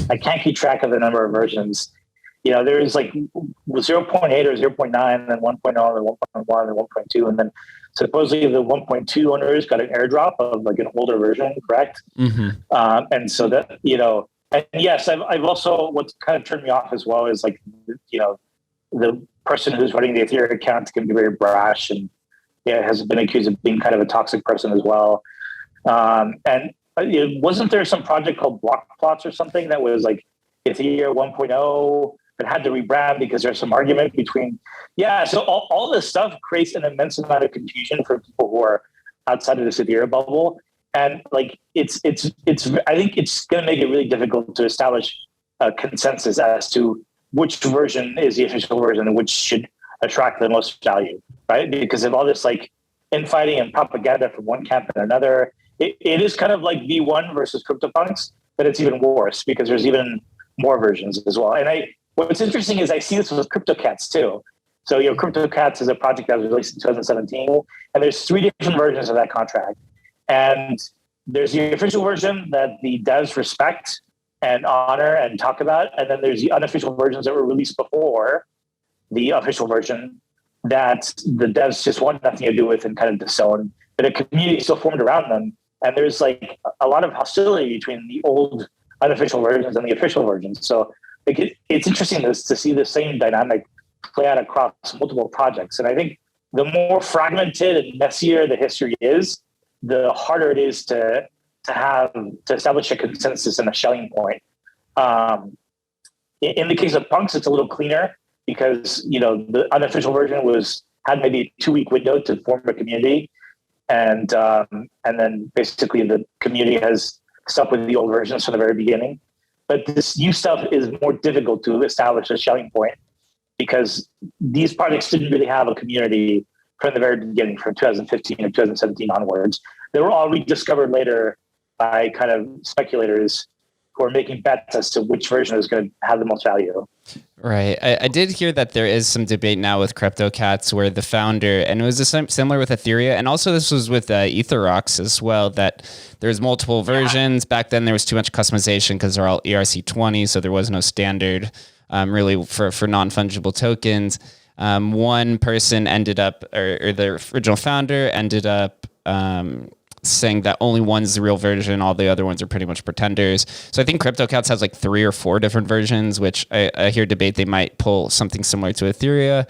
I can't keep track of the number of versions. There's like 0.8 or 0.9, and then 1.0, and 1.1, and 1.2. And then supposedly the 1.2 owners got an airdrop of like an older version, correct? And so that, and yes, I've also, what's kind of turned me off as well is like, the person who's running the Ethereum account can be very brash and has been accused of being kind of a toxic person as well. And wasn't there some project called Block Plots or something that was like Ethereum 1.0 that had to rebrand because there's some argument between, so all this stuff creates an immense amount of confusion for people who are outside of this Ethereum bubble. And like, it's I think it's going to make it really difficult to establish a consensus as to which version is the official version and which should attract the most value, right? Because of all this like infighting and propaganda from one camp and another, it is kind of like V1 versus CryptoPunks, but it's even worse because there's even more versions as well. And what's interesting is I see this with CryptoCats too. So, CryptoCats is a project that was released in 2017, and there's 3 different versions of that contract. And there's the official version that the devs respect and honor and talk about. And then there's the unofficial versions that were released before the official version that the devs just want nothing to do with and kind of disown. But a community still formed around them. And there's like a lot of hostility between the old unofficial versions and the official versions. So it's interesting to see the same dynamic play out across multiple projects. And I think the more fragmented and messier the history is, the harder it is to establish a consensus and a Schelling point. In the case of punks, it's a little cleaner because the unofficial version had maybe a 2-week window to form a community, and then basically the community has stuck with the old versions from the very beginning. But this new stuff is more difficult to establish a Schelling point because these projects didn't really have a community from the very beginning, from 2015 or 2017 onwards. They were all rediscovered later by kind of speculators who are making bets as to which version is going to have the most value. Right. I did hear that there is some debate now with CryptoCats where the founder, and it was similar with Ethereum, and also this was with EtherRocks as well, that there's multiple versions. Back then there was too much customization because they're all ERC20, so there was no standard really for non-fungible tokens. One person ended up, or the original founder ended up saying that only one's the real version, all the other ones are pretty much pretenders. So I think CryptoCats has like 3 or 4 different versions, which I hear debate they might pull something similar to Ethereum,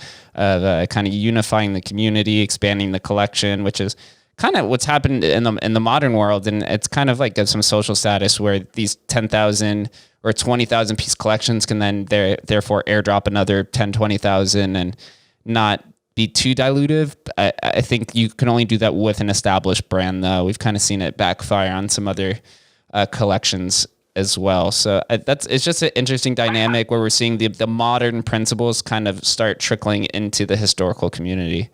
kind of unifying the community, expanding the collection, which is kind of what's happened in the modern world. And it's kind of like some social status where these 10,000 or 20,000 piece collections can then therefore airdrop another 10, 20,000 and not be too dilutive. I think you can only do that with an established brand, though. We've kind of seen it backfire on some other collections as well. So it's just an interesting dynamic where we're seeing the modern principles kind of start trickling into the historical community.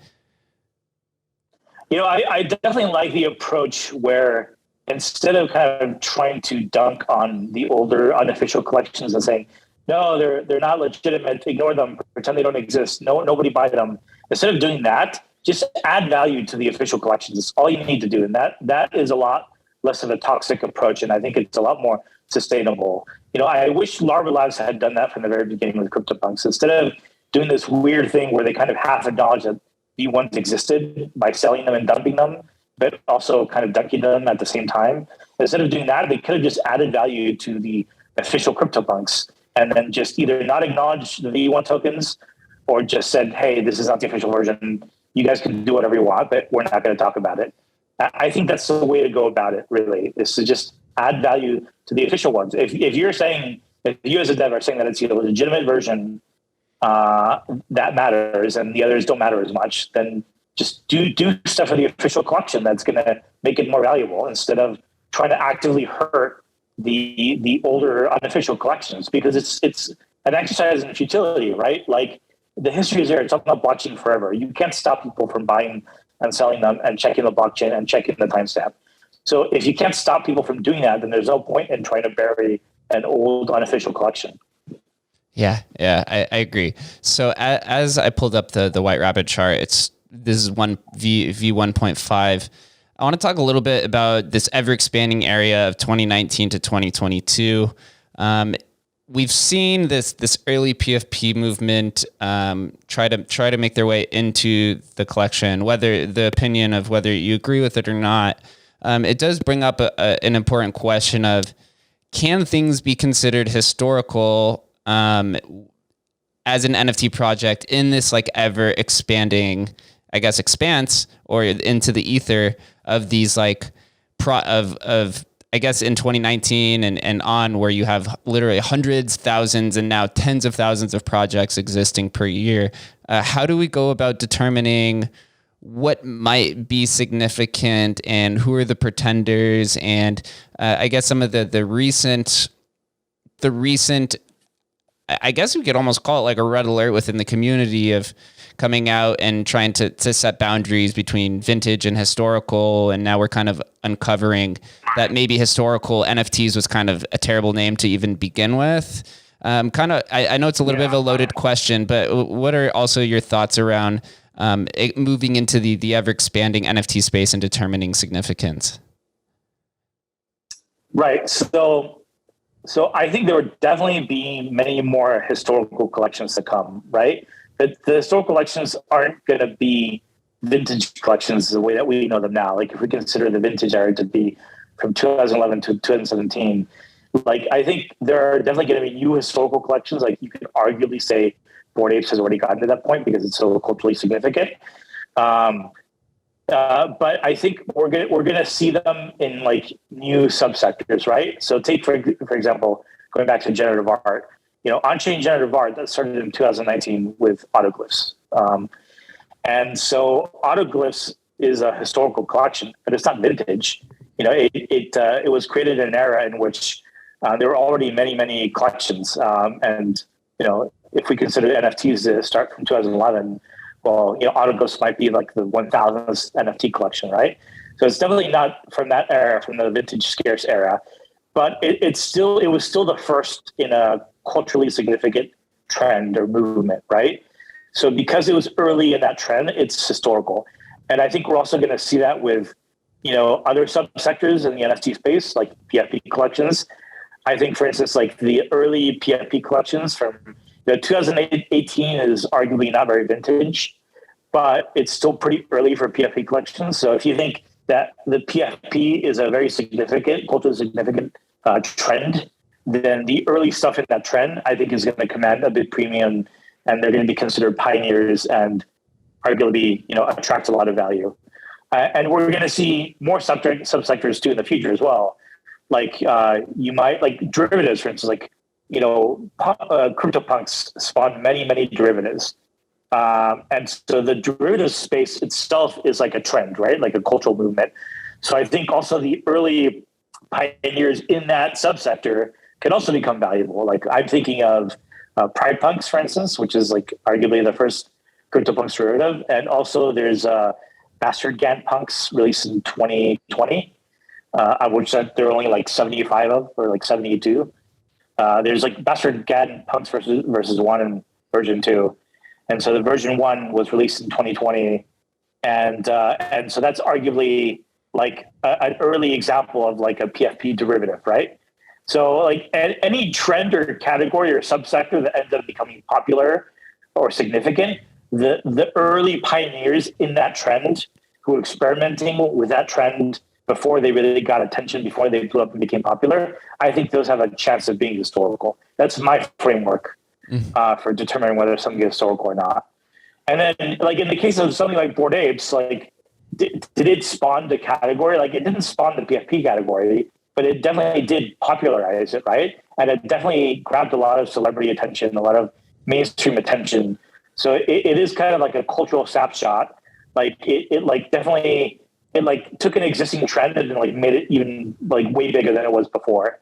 I definitely like the approach where instead of kind of trying to dunk on the older unofficial collections and saying, no, they're not legitimate, ignore them, pretend they don't exist, nobody buy them. Instead of doing that, just add value to the official collections. It's all you need to do. And that is a lot less of a toxic approach. And I think it's a lot more sustainable. I wish Larva Labs had done that from the very beginning with CryptoPunks. Instead of doing this weird thing where they kind of half acknowledge that V1s existed by selling them and dumping them, but also kind of dunking them at the same time. Instead of doing that, they could have just added value to the official CryptoPunks and then just either not acknowledge the V1 tokens or just said, hey, this is not the official version. You guys can do whatever you want, but we're not going to talk about it. I think that's the way to go about it, really, is to just add value to the official ones. If you're saying, if you as a dev are saying that it's a legitimate version that matters and the others don't matter as much, then just do stuff for the official collection that's going to make it more valuable instead of trying to actively hurt the older unofficial collections, because it's an exercise in futility, right? Like, the history is there. It's not blockchain forever. You can't stop people from buying and selling them and checking the blockchain and checking the timestamp. So if you can't stop people from doing that, then there's no point in trying to bury an old unofficial collection. Yeah, I agree. So as I pulled up the White Rabbit chart, this is V1.5. I want to talk a little bit about this ever expanding area of 2019 to 2022. we've seen this early PFP movement try to make their way into the collection. Whether the opinion of whether you agree with it or not, it does bring up an important question of, can things be considered historical as an NFT project in this like ever expanding, I guess, expanse or into the ether of these like I guess in 2019 and on, where you have literally hundreds, thousands, and now tens of thousands of projects existing per year. How do we go about determining what might be significant and who are the pretenders? And I guess some of the recent, I guess we could almost call it like a red alert within the community of coming out and trying to set boundaries between vintage and historical. And now we're kind of uncovering that maybe historical NFTs was kind of a terrible name to even begin with. I know it's a little bit of a loaded question, but what are also your thoughts around moving into the ever expanding NFT space and determining significance? Right. So I think there would definitely be many more historical collections to come, right? But the historical collections aren't going to be vintage collections the way that we know them now. Like if we consider the vintage era to be from 2011 to 2017, like I think there are definitely going to be new historical collections. Like you could arguably say Bored Apes has already gotten to that point because it's so culturally significant. But I think we're gonna see them in like new subsectors, right? So take for example, going back to generative art, on-chain generative art that started in 2019 with autoglyphs, and so autoglyphs is a historical collection, but it's not vintage. It was created in an era in which there were already many collections, and if we consider NFTs to start from 2011. Well, autoglyphs might be like the 1000th NFT collection, right? So it's definitely not from that era, from the vintage scarce era, but it was still the first in a culturally significant trend or movement, right? So because it was early in that trend, it's historical. And I think we're also going to see that with, other subsectors in the NFT space, like PFP collections. I think, for instance, like the early PFP collections from 2018 is arguably not very vintage, but it's still pretty early for PFP collections. So if you think that the PFP is a very significant, culturally significant trend, then the early stuff in that trend, I think, is going to command a big premium, and they're going to be considered pioneers and arguably, attract a lot of value. And we're going to see more subsectors too in the future as well. Like you might like derivatives, for instance, like CryptoPunks spawned many derivatives. And so the derivative space itself is like a trend, right? Like a cultural movement. So I think also the early pioneers in that subsector can also become valuable. Like I'm thinking of Pride Punks, for instance, which is like arguably the first CryptoPunks derivative. And also there's Bastard Gant Punks released in 2020, which there are only like 75 of, or like 72. There's like Bastard Gant Punks versus 1 and version 2. And so the version 1 was released in 2020. And so that's arguably like an early example of like a PFP derivative, right? So like any trend or category or subsector that ends up becoming popular or significant, the early pioneers in that trend who were experimenting with that trend before they really got attention, before they blew up and became popular, I think those have a chance of being historical. That's my framework for determining whether something is historical or not. And then, like in the case of something like Bored Apes, like did it spawn the category? Like it didn't spawn the PFP category, but it definitely did popularize it, right? And it definitely grabbed a lot of celebrity attention, a lot of mainstream attention. So it is kind of like a cultural snapshot. Like it like definitely it like took an existing trend and like made it even like way bigger than it was before.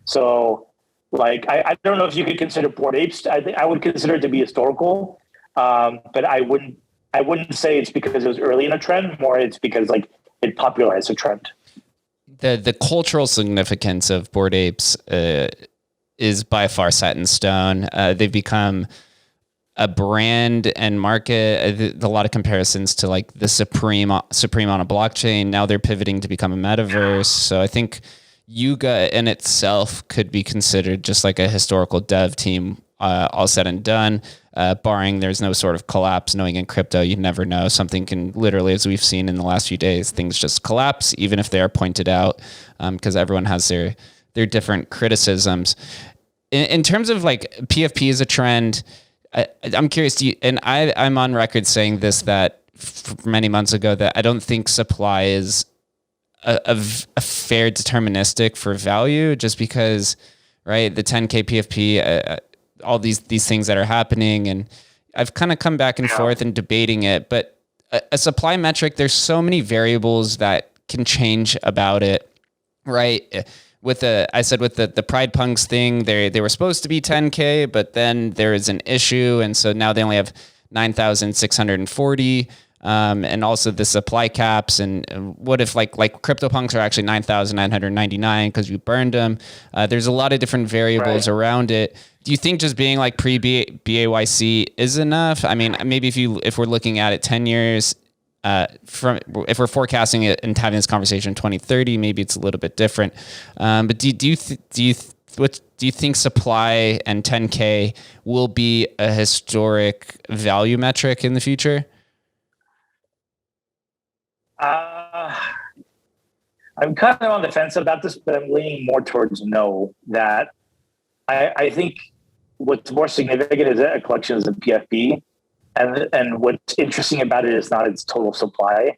So like I don't know if you could consider Bored Apes. I would consider it to be historical, but I wouldn't say it's because it was early in a trend. More, it's because like it popularized a trend. The cultural significance of Bored Apes is by far set in stone. They've become a brand and market. A lot of comparisons to like the supreme on a blockchain. Now they're pivoting to become a metaverse. So I think Yuga in itself could be considered just like a historical dev team, all said and done, barring there's no sort of collapse. Knowing in crypto, you never know. Something can literally, as we've seen in the last few days, things just collapse, even if they are pointed out, because everyone has their different criticisms. In terms of like PFP as a trend, I'm curious. I'm on record saying this, that many months ago, that I don't think supply is a fair deterministic for value, just because, right, the 10K PFP, all these things that are happening, and I've kind of come back and forth and debating it, but a supply metric, there's so many variables that can change about it, right? With the Pride Punks thing, they were supposed to be 10K, but then there is an issue, and so now they only have 9,640. And also the supply caps, and what if like CryptoPunks are actually 9,999 because you burned them? There's a lot of different variables around it. Do you think just being like pre BAYC is enough? I mean, maybe if we're looking at it 10 years, if we're forecasting it and having this conversation in 2030, maybe it's a little bit different. But do you think supply and 10K will be a historic value metric in the future? I'm kind of on the fence about this, but I'm leaning more towards no. That I think what's more significant is that a collection is a PFP, and what's interesting about it is not its total supply.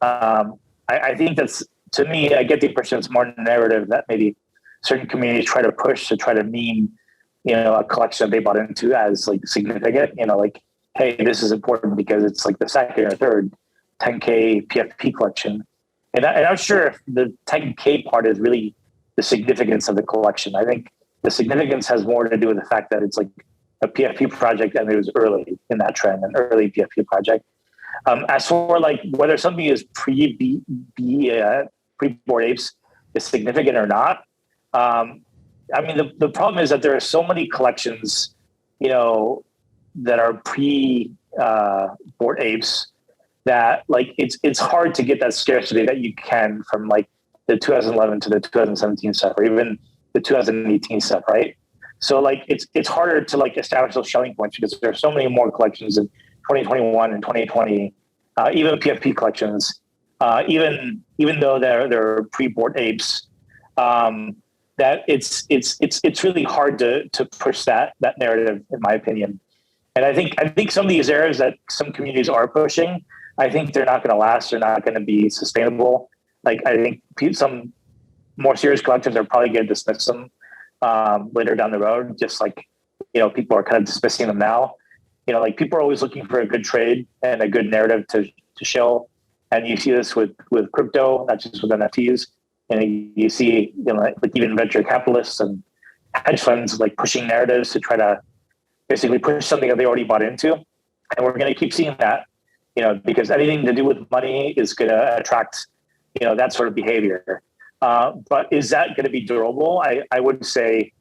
I think that's, to me, I get the impression it's more narrative that maybe certain communities try to push to try to meme, a collection they bought into as like significant. Like, hey, this is important because it's like the second or third 10K PFP collection. And I'm not sure if the 10K part is really the significance of the collection. I think the significance has more to do with the fact that it's like a PFP project and it was early in that trend, an early PFP project. As for like whether something is pre-Bored Apes is significant or not, I mean, the problem is that there are so many collections, that are pre-Bored Apes, that like it's hard to get that scarcity that you can from like the 2011 to the 2017 stuff, or even the 2018 stuff, right? So like it's harder to like establish those selling points because there are so many more collections in 2021 and 2020, even PFP collections, even though they're pre-Bored Apes, that it's really hard to push that narrative, in my opinion. And I think some of these areas that some communities are pushing, I think they're not going to last. They're not going to be sustainable. Like, I think some more serious collectors are probably going to dismiss them later down the road. Just like, people are kind of dismissing them now. Like, people are always looking for a good trade and a good narrative to show. And you see this with crypto, not just with NFTs. And you see, like even venture capitalists and hedge funds like pushing narratives to try to basically push something that they already bought into. And we're going to keep seeing that. Because anything to do with money is going to attract, that sort of behavior. But is that going to be durable? I would say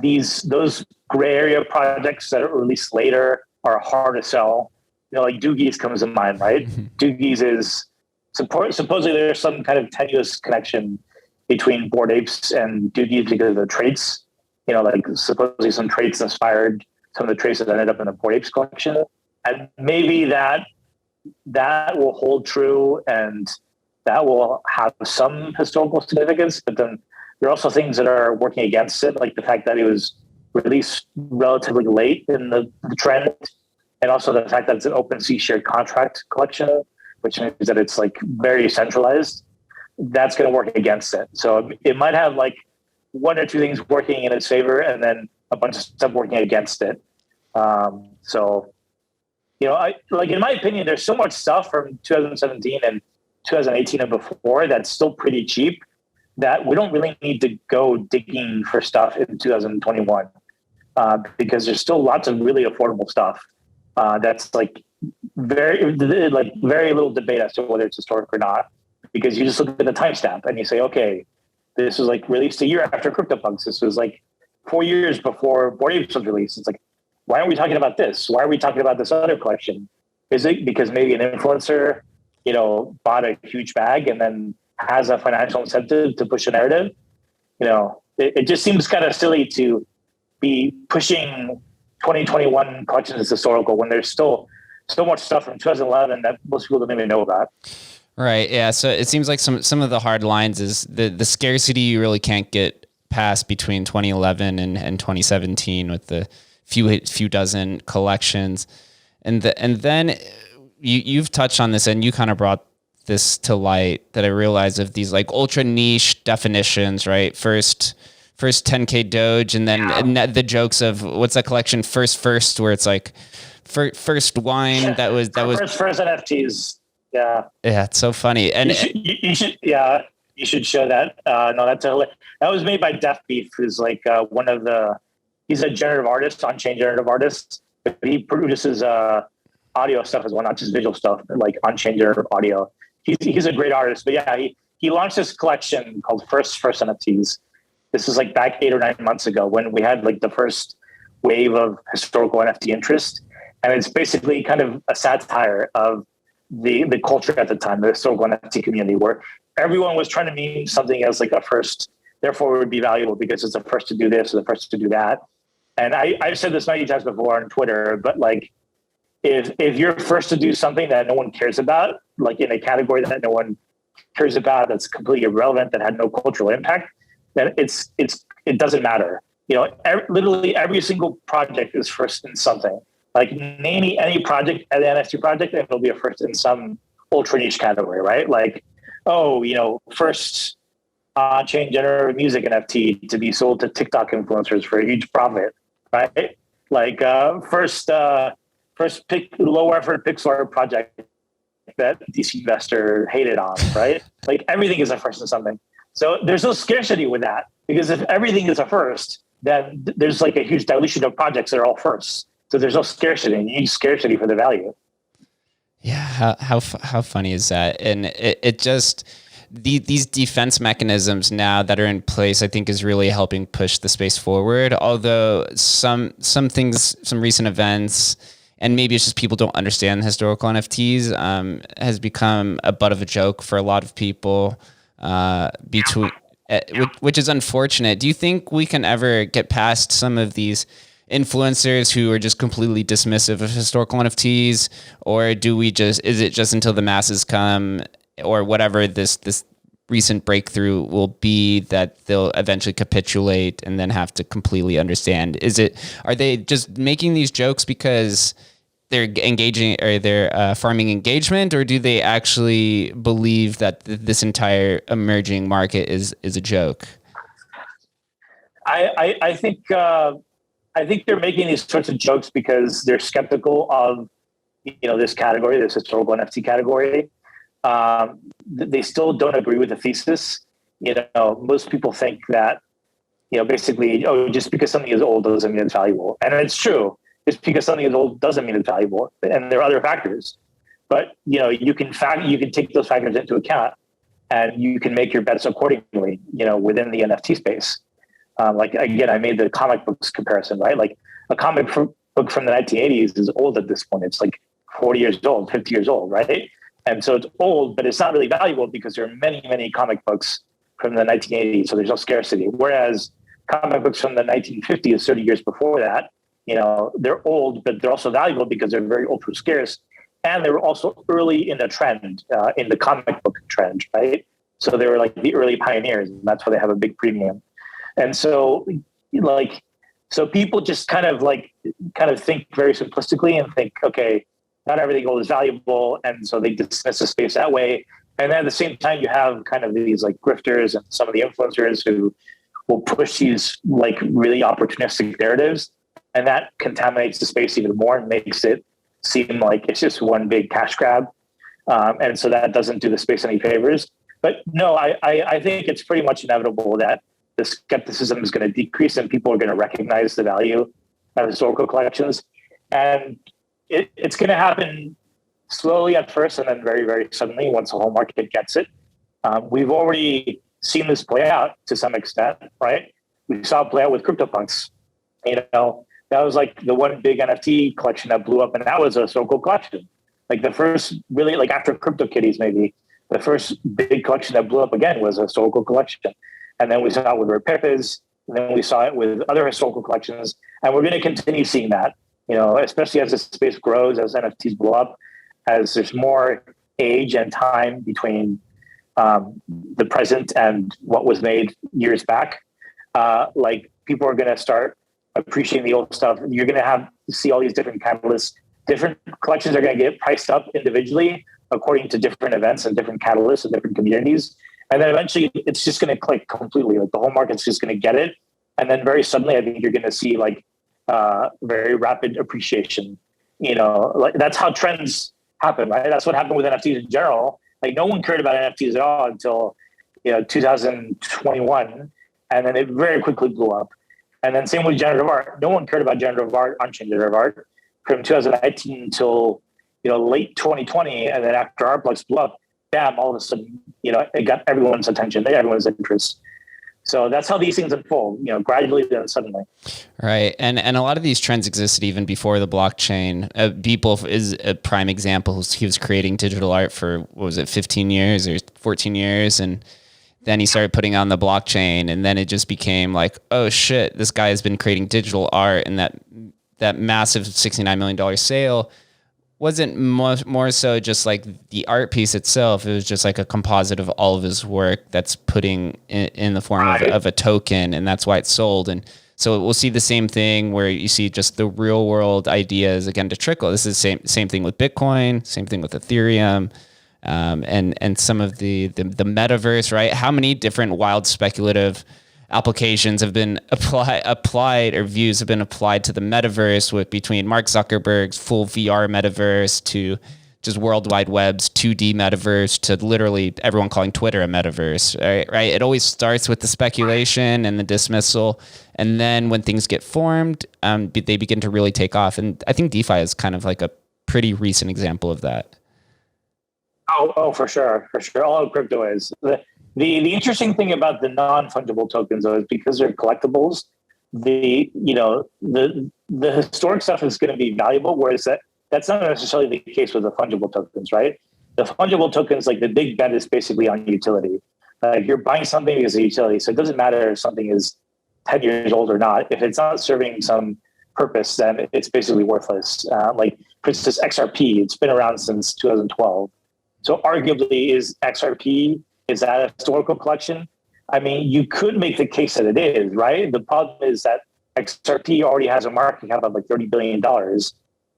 those gray area projects that are released later are hard to sell. Like Doogies comes to mind, right? Doogies is supposedly there's some kind of tenuous connection between Bored Apes and Doogies because of the traits. Like supposedly some traits inspired some of the traits that ended up in the Bored Apes collection, and maybe that will hold true and that will have some historical significance, but then there are also things that are working against it, like the fact that it was released relatively late in the trend, and also the fact that it's an OpenSea shared contract collection, which means that it's like very centralized. That's going to work against it. So it might have like one or two things working in its favor and then a bunch of stuff working against it. In my opinion, there's so much stuff from 2017 and 2018 and before that's still pretty cheap that we don't really need to go digging for stuff in 2021 because there's still lots of really affordable stuff that's like very little debate as to whether it's historic or not, because you just look at the timestamp and you say, okay, this was like released a year after CryptoPunks. This was like 4 years before Bored Apes was released. It's like, why aren't we talking about this? Why are we talking about this other collection? Is it because maybe an influencer, bought a huge bag and then has a financial incentive to push a narrative? it just seems kind of silly to be pushing 2021 collections as historical when there's still so much stuff from 2011 that most people don't even know about. Right. Yeah. So it seems like some of the hard lines is the scarcity you really can't get past between 2011 and 2017 with the few dozen collections, and then you've touched on this and you kind of brought this to light that I realized of these like ultra niche definitions, right? First 10K Doge, and then the jokes of what's that collection first where it's like first wine that was first NFTs. Yeah. Yeah, it's so funny. And you should show that. No, that was made by Def Beef, who's like he's a generative artist, on-chain generative artist, but he produces audio stuff as well, not just visual stuff, like on-chain generative audio. He's a great artist, but yeah, he launched this collection called First NFTs. This is like back 8 or 9 months ago when we had like the first wave of historical NFT interest. And it's basically kind of a satire of the culture at the time, the historical NFT community, where everyone was trying to mean something as like a first, therefore it would be valuable because it's the first to do this or the first to do that. And I've said this many times before on Twitter, but like if you're first to do something that no one cares about, like in a category that no one cares about, that's completely irrelevant, that had no cultural impact, then it doesn't matter. Literally every single project is first in something. Like name any project, an NFT project, and it'll be a first in some ultra niche category, right? Like, first on-chain generative music NFT to be sold to TikTok influencers for a huge profit, right? Like first low effort pixel art project that DC investor hated on, right? Like everything is a first in something. So there's no scarcity with that, because if everything is a first, then there's like a huge dilution of projects that are all firsts. So there's no scarcity. You need scarcity for the value. Yeah, how funny is that? And it just these defense mechanisms now that are in place, I think, is really helping push the space forward. Although some things, some recent events, and maybe it's just people don't understand historical NFTs, has become a butt of a joke for a lot of people. Which is unfortunate. Do you think we can ever get past some of these influencers who are just completely dismissive of historical NFTs, or is it just until the masses come, or whatever this recent breakthrough will be, that they'll eventually capitulate and then have to completely understand? Are they just making these jokes because they're engaging, or they're farming engagement, or do they actually believe that this entire emerging market is a joke? I think they're making these sorts of jokes because they're skeptical of, this category, this historical NFT category. They still don't agree with the thesis. Most people think that, basically, just because something is old doesn't mean it's valuable. And it's true. Just because something is old doesn't mean it's valuable. And there are other factors. But, you can take those factors into account, and you can make your bets accordingly, within the NFT space. Like, again, I made the comic books comparison, right? Like a comic book from the 1980s is old at this point. It's like 40 years old, 50 years old, right? And so it's old, but it's not really valuable because there are many, many comic books from the 1980s. So there's no scarcity. Whereas comic books from the 1950s, 30 years before that, they're old, but they're also valuable because they're very ultra scarce. And they were also early in the trend, in the comic book trend, right? So they were like the early pioneers, and that's why they have a big premium. And so, so people just kind of think very simplistically and think, okay, not everything old is valuable. And so they dismiss the space that way. And then at the same time, you have kind of these like grifters and some of the influencers who will push these like really opportunistic narratives. And that contaminates the space even more and makes it seem like it's just one big cash grab. And so that doesn't do the space any favors. But no, I think it's pretty much inevitable that the skepticism is going to decrease and people are going to recognize the value of historical collections. And it's going to happen slowly at first and then very, very suddenly once the whole market gets it. We've already seen this play out to some extent, right? We saw it play out with CryptoPunks. That was like the one big NFT collection that blew up, and that was a historical collection. Like the first, really, like after CryptoKitties maybe, the first big collection that blew up again was a historical collection. and then we saw it with Rare Pepes, and then we saw it with other historical collections, and we're going to continue seeing that. Especially as the space grows, as NFTs blow up, as there's more age and time between the present and what was made years back. Like people are going to start appreciating the old stuff. You're going to see all these different catalysts. Different collections are going to get priced up individually according to different events and different catalysts and different communities. And then eventually it's just going to click completely. Like the whole market's just going to get it. And then very suddenly, I think you're going to see like very rapid appreciation. Like that's how trends happen, right? That's what happened with NFTs in general. Like no one cared about NFTs at all until 2021, and then it very quickly blew up. And then same with generative art. No one cared about generative art, on-chain generative art, from 2019 until late 2020, and then after Artplex blew up, bam! All of a sudden, it got everyone's attention, everyone's interest. So that's how these things unfold, gradually, then suddenly. Right, and a lot of these trends existed even before the blockchain. Beeple is a prime example. He was creating digital art for 15 years or 14 years, and then he started putting on the blockchain, and then it just became like, oh shit, this guy has been creating digital art, and that massive $69 million sale wasn't more so just like the art piece itself. It was just like a composite of all of his work that's putting in the form of a token, and that's why it's sold. And so we'll see the same thing where you see just the real world ideas again to trickle. This is the same thing with Bitcoin, same thing with Ethereum, and some of the metaverse, right? How many different wild speculative applications have been applied or views have been applied to the metaverse, with between Mark Zuckerberg's full VR metaverse to just World Wide Web's 2D metaverse to literally everyone calling Twitter a metaverse, right? It always starts with the speculation and the dismissal, and then when things get formed, they begin to really take off. And I think DeFi is kind of like a pretty recent example of that. Oh, for sure. All of crypto is. The interesting thing about the non-fungible tokens, though, is because they're collectibles, the historic stuff is going to be valuable, whereas that's not necessarily the case with the fungible tokens, right? The fungible tokens, like the big bet is basically on utility. You're buying something because of utility, so it doesn't matter if something is 10 years old or not. If it's not serving some purpose, then it's basically worthless. Like, for instance, XRP, it's been around since 2012. So arguably, is that a historical collection? I mean, you could make the case that it is, right? The problem is that XRP already has a market cap of like $30 billion,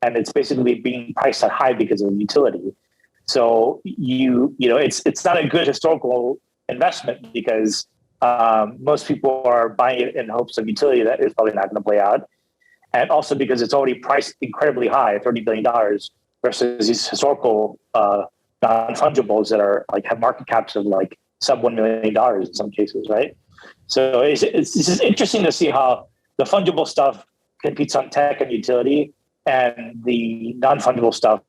and it's basically being priced that high because of utility. So it's not a good historical investment because most people are buying it in hopes of utility that is probably not going to play out, and also because it's already priced incredibly high, $30 billion, versus these historical non-fungibles that are like have market caps of like sub $1 million in some cases, right? So it's just interesting to see how the fungible stuff competes on tech and utility, and the non-fungible stuff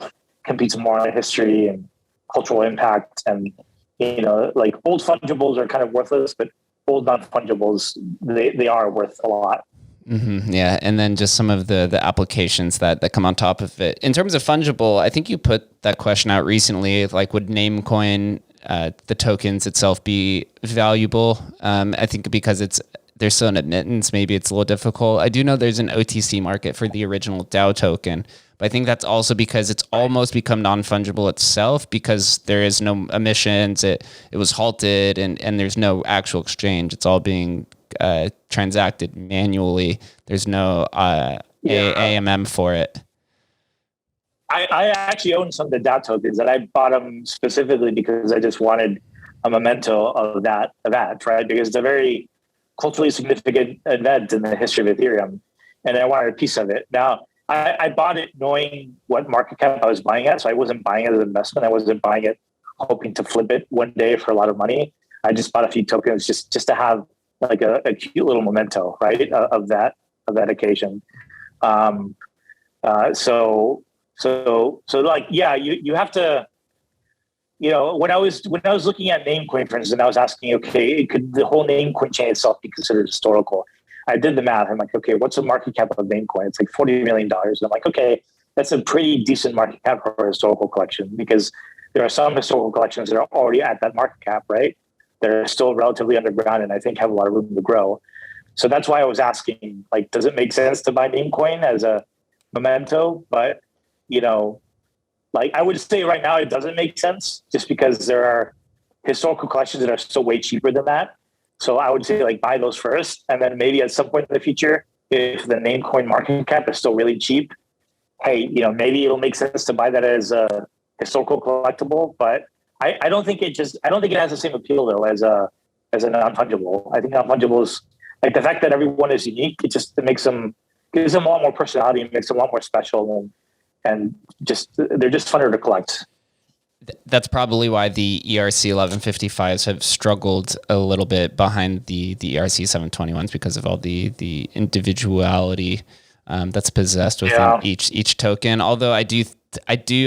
competes more on history and cultural impact. And like old fungibles are kind of worthless, but old non-fungibles they are worth a lot. Mm-hmm, yeah, and then just some of the applications that come on top of it. In terms of fungible, I think you put that question out recently, like would Namecoin, the tokens itself, be valuable? I think because there's still an admittance, maybe it's a little difficult. I do know there's an OTC market for the original DAO token, but I think that's also because it's almost become non-fungible itself because there is no emissions, it was halted, and there's no actual exchange. It's all being transacted manually. There's no AMM for it. I actually own some of the DAO tokens, and I bought them specifically because I just wanted a memento of that event, right? Because it's a very culturally significant event in the history of Ethereum, and I wanted a piece of it. Now, I bought it knowing what market cap I was buying at, so I wasn't buying it as an investment. I wasn't buying it hoping to flip it one day for a lot of money. I just bought a few tokens just to have like a cute little memento, right, of that occasion. So like, yeah, you have to, when I was looking at Namecoin, for instance, I was asking, okay, could the whole Namecoin chain itself be considered historical? I did the math. I'm like, okay, what's the market cap of Namecoin? It's like $40 million. And I'm like, okay, that's a pretty decent market cap for a historical collection, because there are some historical collections that are already at that market cap, right? that are still relatively underground and I think have a lot of room to grow. So that's why I was asking, like, does it make sense to buy Namecoin as a memento? But, like I would say right now, it doesn't make sense just because there are historical collections that are still way cheaper than that. So I would say like buy those first. And then maybe at some point in the future, if the Namecoin market cap is still really cheap, hey, maybe it'll make sense to buy that as a historical collectible. But I don't think it has the same appeal though as a non-fungible. I think non-fungible is like the fact that everyone is unique. It gives them a lot more personality and makes them a lot more special and they're just funner to collect. That's probably why the ERC 1155s have struggled a little bit behind the ERC 721s because of all the individuality that's possessed within each token. Although I do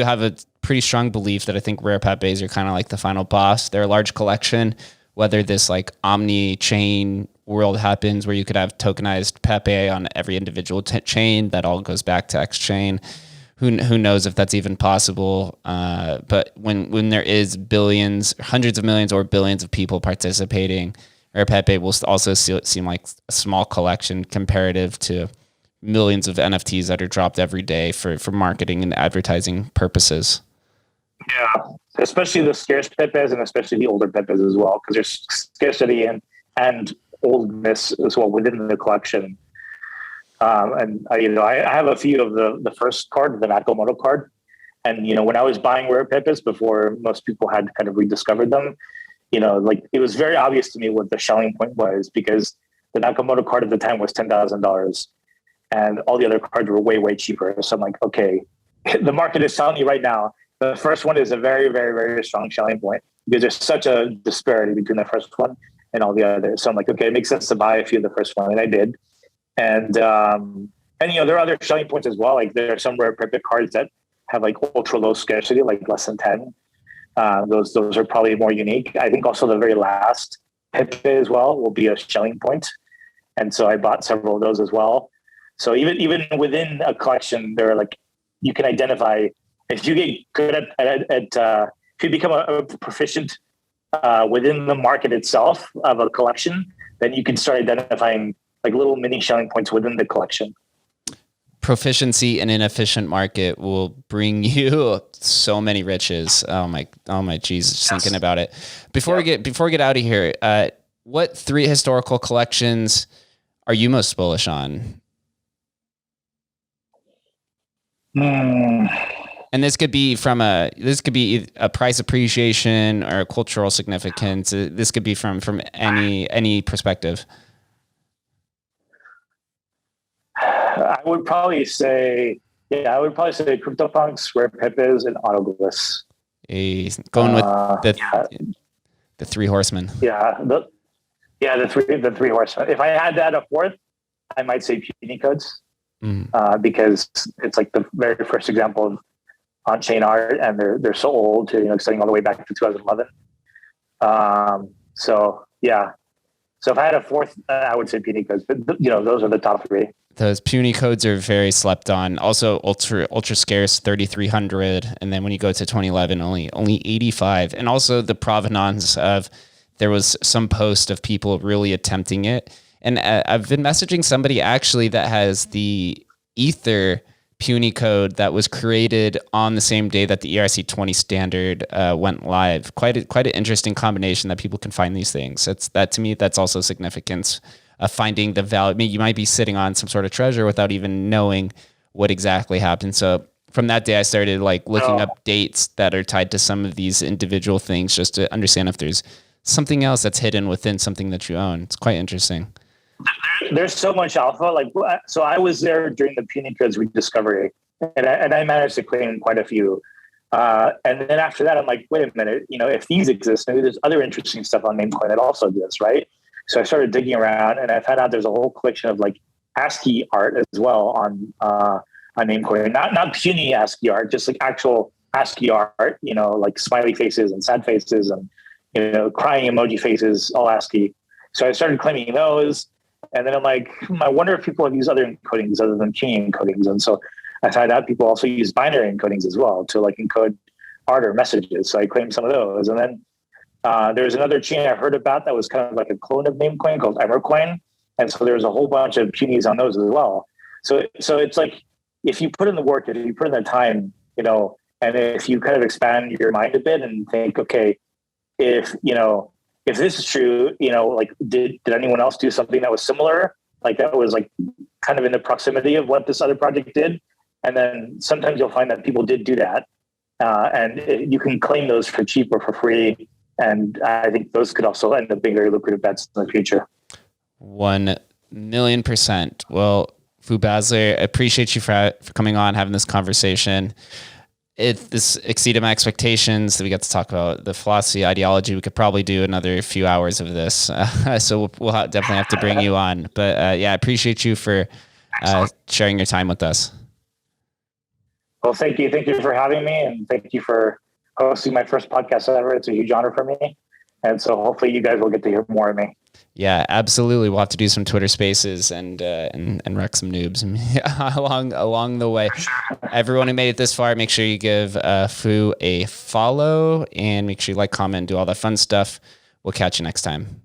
have a pretty strong belief that I think rare Pepes are kind of like the final boss. They're a large collection. Whether this like omni-chain world happens where you could have tokenized Pepe on every individual chain that all goes back to X chain. Who knows if that's even possible? But when there is billions, hundreds of millions, or billions of people participating, Rare Pepe will also seem like a small collection comparative to millions of NFTs that are dropped every day for marketing and advertising purposes. Yeah, especially the scarce Pepes and especially the older Pepes as well, because there's scarcity and oldness as well within the collection. And I have a few of the first card, the Nakamoto card. And, when I was buying rare Pepes before most people had kind of rediscovered them, like it was very obvious to me what the selling point was because the Nakamoto card at the time was $10,000 and all the other cards were way, way cheaper. So I'm like, okay, the market is telling you right now, the first one is a very, very, very strong selling point because there's such a disparity between the first one and all the others. So I'm like, okay, it makes sense to buy a few of the first one. And I did. And there are other selling points as well. Like there are some rare Pepe cards that have like ultra low scarcity, like less than 10. Those are probably more unique. I think also the very last Pepe as well will be a selling point. And so I bought several of those as well. So even within a collection, there are like, you can identify if you get good at if you become a proficient within the market itself of a collection, then you can start identifying like little mini selling points within the collection. Proficiency in an efficient market will bring you so many riches. Oh my Jesus, just thinking about it. Before we get out of here, what 3 historical collections are you most bullish on? And this could be a price appreciation or a cultural significance. This could be from any perspective. I would probably say CryptoPunks, Rare Pepes, and Autoglyphs. Going with the 3 horsemen. Yeah, the 3 horsemen. If I had to add a 4th, I might say Puny Codes because it's like the very first example of OnChain Art, and they're so old, extending all the way back to 2011. So yeah. So if I had a 4th, I would say Puny Codes. But those are the top 3. Those Puny Codes are very slept on. Also, ultra scarce, 3,300, and then when you go to 2011, only 85. And also the provenance of there was some post of people really attempting it. And I've been messaging somebody actually that has the Ether Puny Code that was created on the same day that the ERC 20 standard went live. Quite an interesting combination that people can find these things. To me, that's also significance of finding the value. I mean, you might be sitting on some sort of treasure without even knowing what exactly happened. So from that day, I started like looking up dates that are tied to some of these individual things just to understand if there's something else that's hidden within something that you own. It's quite interesting. There's so much alpha. So I was there during the Puny Codes rediscovery, and I managed to claim quite a few. And then after that, I'm like, wait a minute, if these exist, maybe there's other interesting stuff on Namecoin that also exists, right? So I started digging around, and I found out there's a whole collection of like ASCII art as well on Namecoin. Not puny ASCII art, just like actual ASCII art. Like smiley faces and sad faces and crying emoji faces, all ASCII. So I started claiming those, and then I'm like, I wonder if people have used other encodings other than puny encodings. And so I found out people also use binary encodings as well to like encode art or messages. So I claimed some of those, and then There's another chain I heard about that was kind of like a clone of Namecoin called Evercoin. And so there's a whole bunch of punies on those as well. So it's like, if you put in the work, if you put in the time, and if you kind of expand your mind a bit and think, okay, if this is true, like did anyone else do something that was similar? Like that was like kind of in the proximity of what this other project did. And then sometimes you'll find that people did do that. And you can claim those for cheap or for free. And I think those could also end up being very lucrative bets in the future. 1,000,000%. Well, Foobazzer, I appreciate you for coming on, having this conversation. This exceeded my expectations that we got to talk about the philosophy, ideology. We could probably do another few hours of this. So we'll definitely have to bring you on. But yeah, I appreciate you for sharing your time with us. Well, thank you. Thank you for having me. And thank you for hosting my first podcast ever. It's a huge honor for me. And so hopefully you guys will get to hear more of me. Yeah, absolutely. We'll have to do some Twitter Spaces and wreck some noobs along the way. Everyone who made it this far, make sure you give Foo a follow and make sure you like, comment, do all that fun stuff. We'll catch you next time.